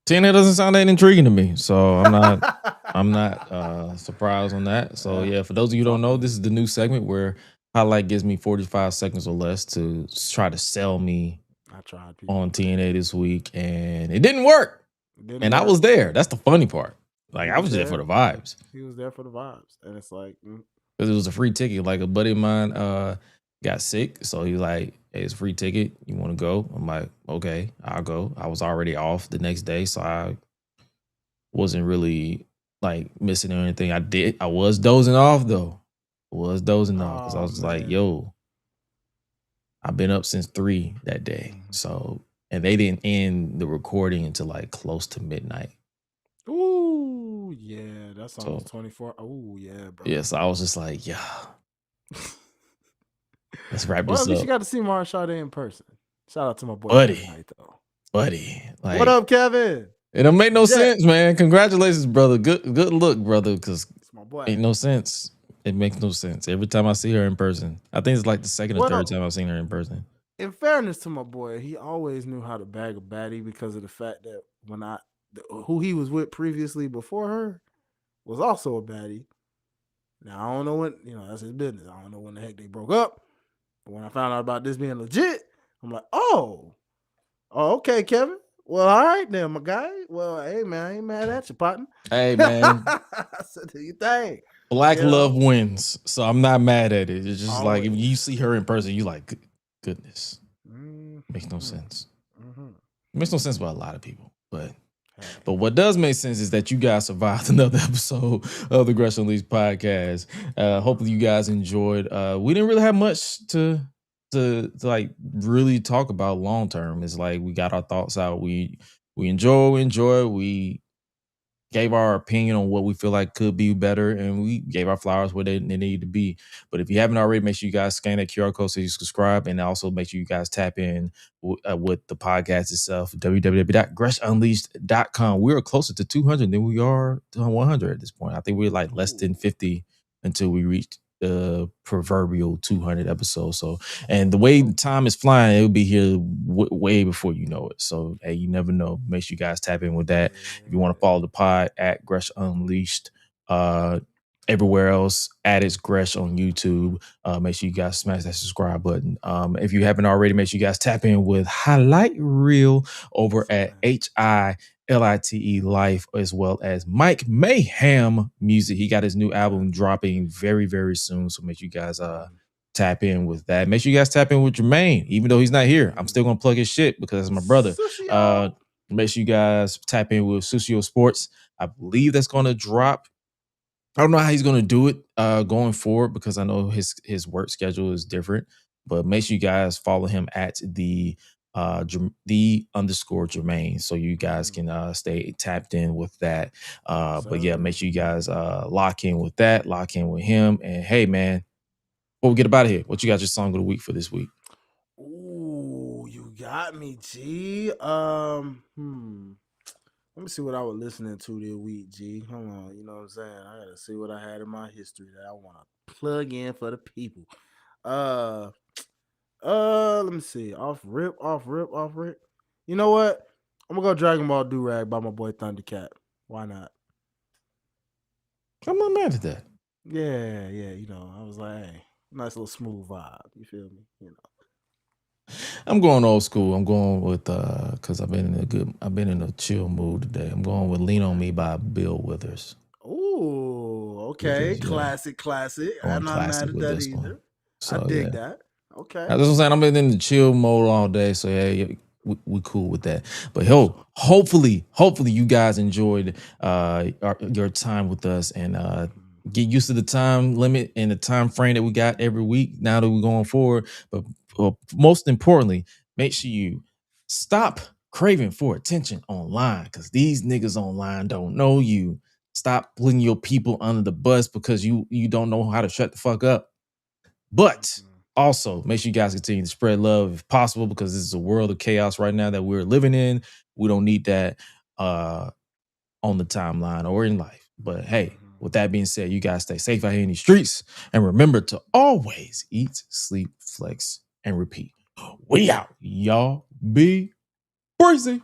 TNA doesn't sound that intriguing to me. So I'm not surprised on that. So yeah, for those of you who don't know, this is the new segment where Hi-Lite gives me 45 seconds or less to try to sell me I tried on TNA this week, and it didn't work. I was there. That's the funny part. Like, I was there for the vibes. He was there for the vibes, and it's like because it was a free ticket. Like, a buddy of mine got sick, so he's like, "Hey, it's a free ticket. You want to go?" I'm like, "Okay, I'll go." I was already off the next day, so I wasn't really like missing or anything. I was dozing off though. Because I was like, "Yo, I've been up since 3 that day." So, and they didn't end the recording until like close to midnight. Ooh, yeah, that's almost 24. Ooh, yeah, bro. Yeah, so I was just like, yeah. Let's wrap this at least up. you got to see Mara Sade in person. Shout out to my boy Buddy. Like, what up, Kevin? It don't make no sense, man. Congratulations, brother. Good look, brother, because my boy. Ain't no sense. It makes no sense. Every time I see her in person, I think it's like the second or third time I've seen her in person. In fairness to my boy, he always knew how to bag a baddie because of the fact that who he was with previously before her was also a baddie. Now, I don't know when, that's his business. I don't know when the heck they broke up. But when I found out about this being legit, I'm like, oh, okay, Kevin. Well, all right then, my guy. Well, hey, man, I ain't mad at you, partner. Hey, man. I said, do you think? Black love wins, so I'm not mad at it. It's just like, if you see her in person, you like, goodness. Makes no sense. Makes no sense about a lot of people, but what does make sense is that you guys survived another episode of the GRESH Unleashed podcast. Hopefully you guys enjoyed. We didn't really have much to like really talk about long term. It's like we got our thoughts out. We enjoy. We gave our opinion on what we feel like could be better, and we gave our flowers where they need to be. But if you haven't already, make sure you guys scan that QR code so you subscribe, and also make sure you guys tap in with the podcast itself, www.greshunleashed.com. We're closer to 200 than we are to 100 at this point. I think we're like less than 50 until we reach the proverbial 200 episodes. So, and the way time is flying, it'll be here way before you know it. So, hey, you never know. Make sure you guys tap in with that. If you want to follow the pod at GRESH Unleashed, everywhere else at its GRESH on YouTube. Make sure you guys smash that subscribe button. If you haven't already, make sure you guys tap in with Hi-Lite Real over at HILITE Life, as well as Mike Mayhem Music. He got his new album dropping very, very soon. So make sure you guys tap in with that. Make sure you guys tap in with Jermaine, even though he's not here. I'm still gonna plug his shit because it's my brother. Make sure you guys tap in with Sucio Sports. I believe that's gonna drop. I don't know how he's gonna do it going forward because I know his work schedule is different. But make sure you guys follow him at the _Jermaine, so you guys can stay tapped in with that. But yeah, make sure you guys lock in with that, lock in with him. And hey, man, before we get up out of here, what you got your song of the week for this week? Ooh, you got me, G. Let me see what I was listening to this week, G. Hold on, you know what I'm saying? I gotta see what I had in my history that I want to plug in for the people. Let me see. Off rip. You know what? I'm gonna go Dragon Ball Do-Rag by my boy Thundercat. Why not? I'm not mad at that. Yeah. I was like, hey, nice little smooth vibe. You feel me? I'm going old school. I'm going with because I've been in a chill mood today. I'm going with "Lean on Me" by Bill Withers. Ooh, okay. Classic. I'm not mad at that either. So, I dig that. Okay. That's what I'm saying. I'm in the chill mode all day, so yeah, we cool with that. But hopefully you guys enjoyed your time with us and get used to the time limit and the time frame that we got every week now that we're going forward. But most importantly, make sure you stop craving for attention online because these niggas online don't know you. Stop putting your people under the bus because you don't know how to shut the fuck up. But also, make sure you guys continue to spread love if possible, because this is a world of chaos right now that we're living in. We don't need that on the timeline or in life. But hey, with that being said, you guys stay safe out here in these streets. And remember to always eat, sleep, flex, and repeat. We out. Y'all be crazy.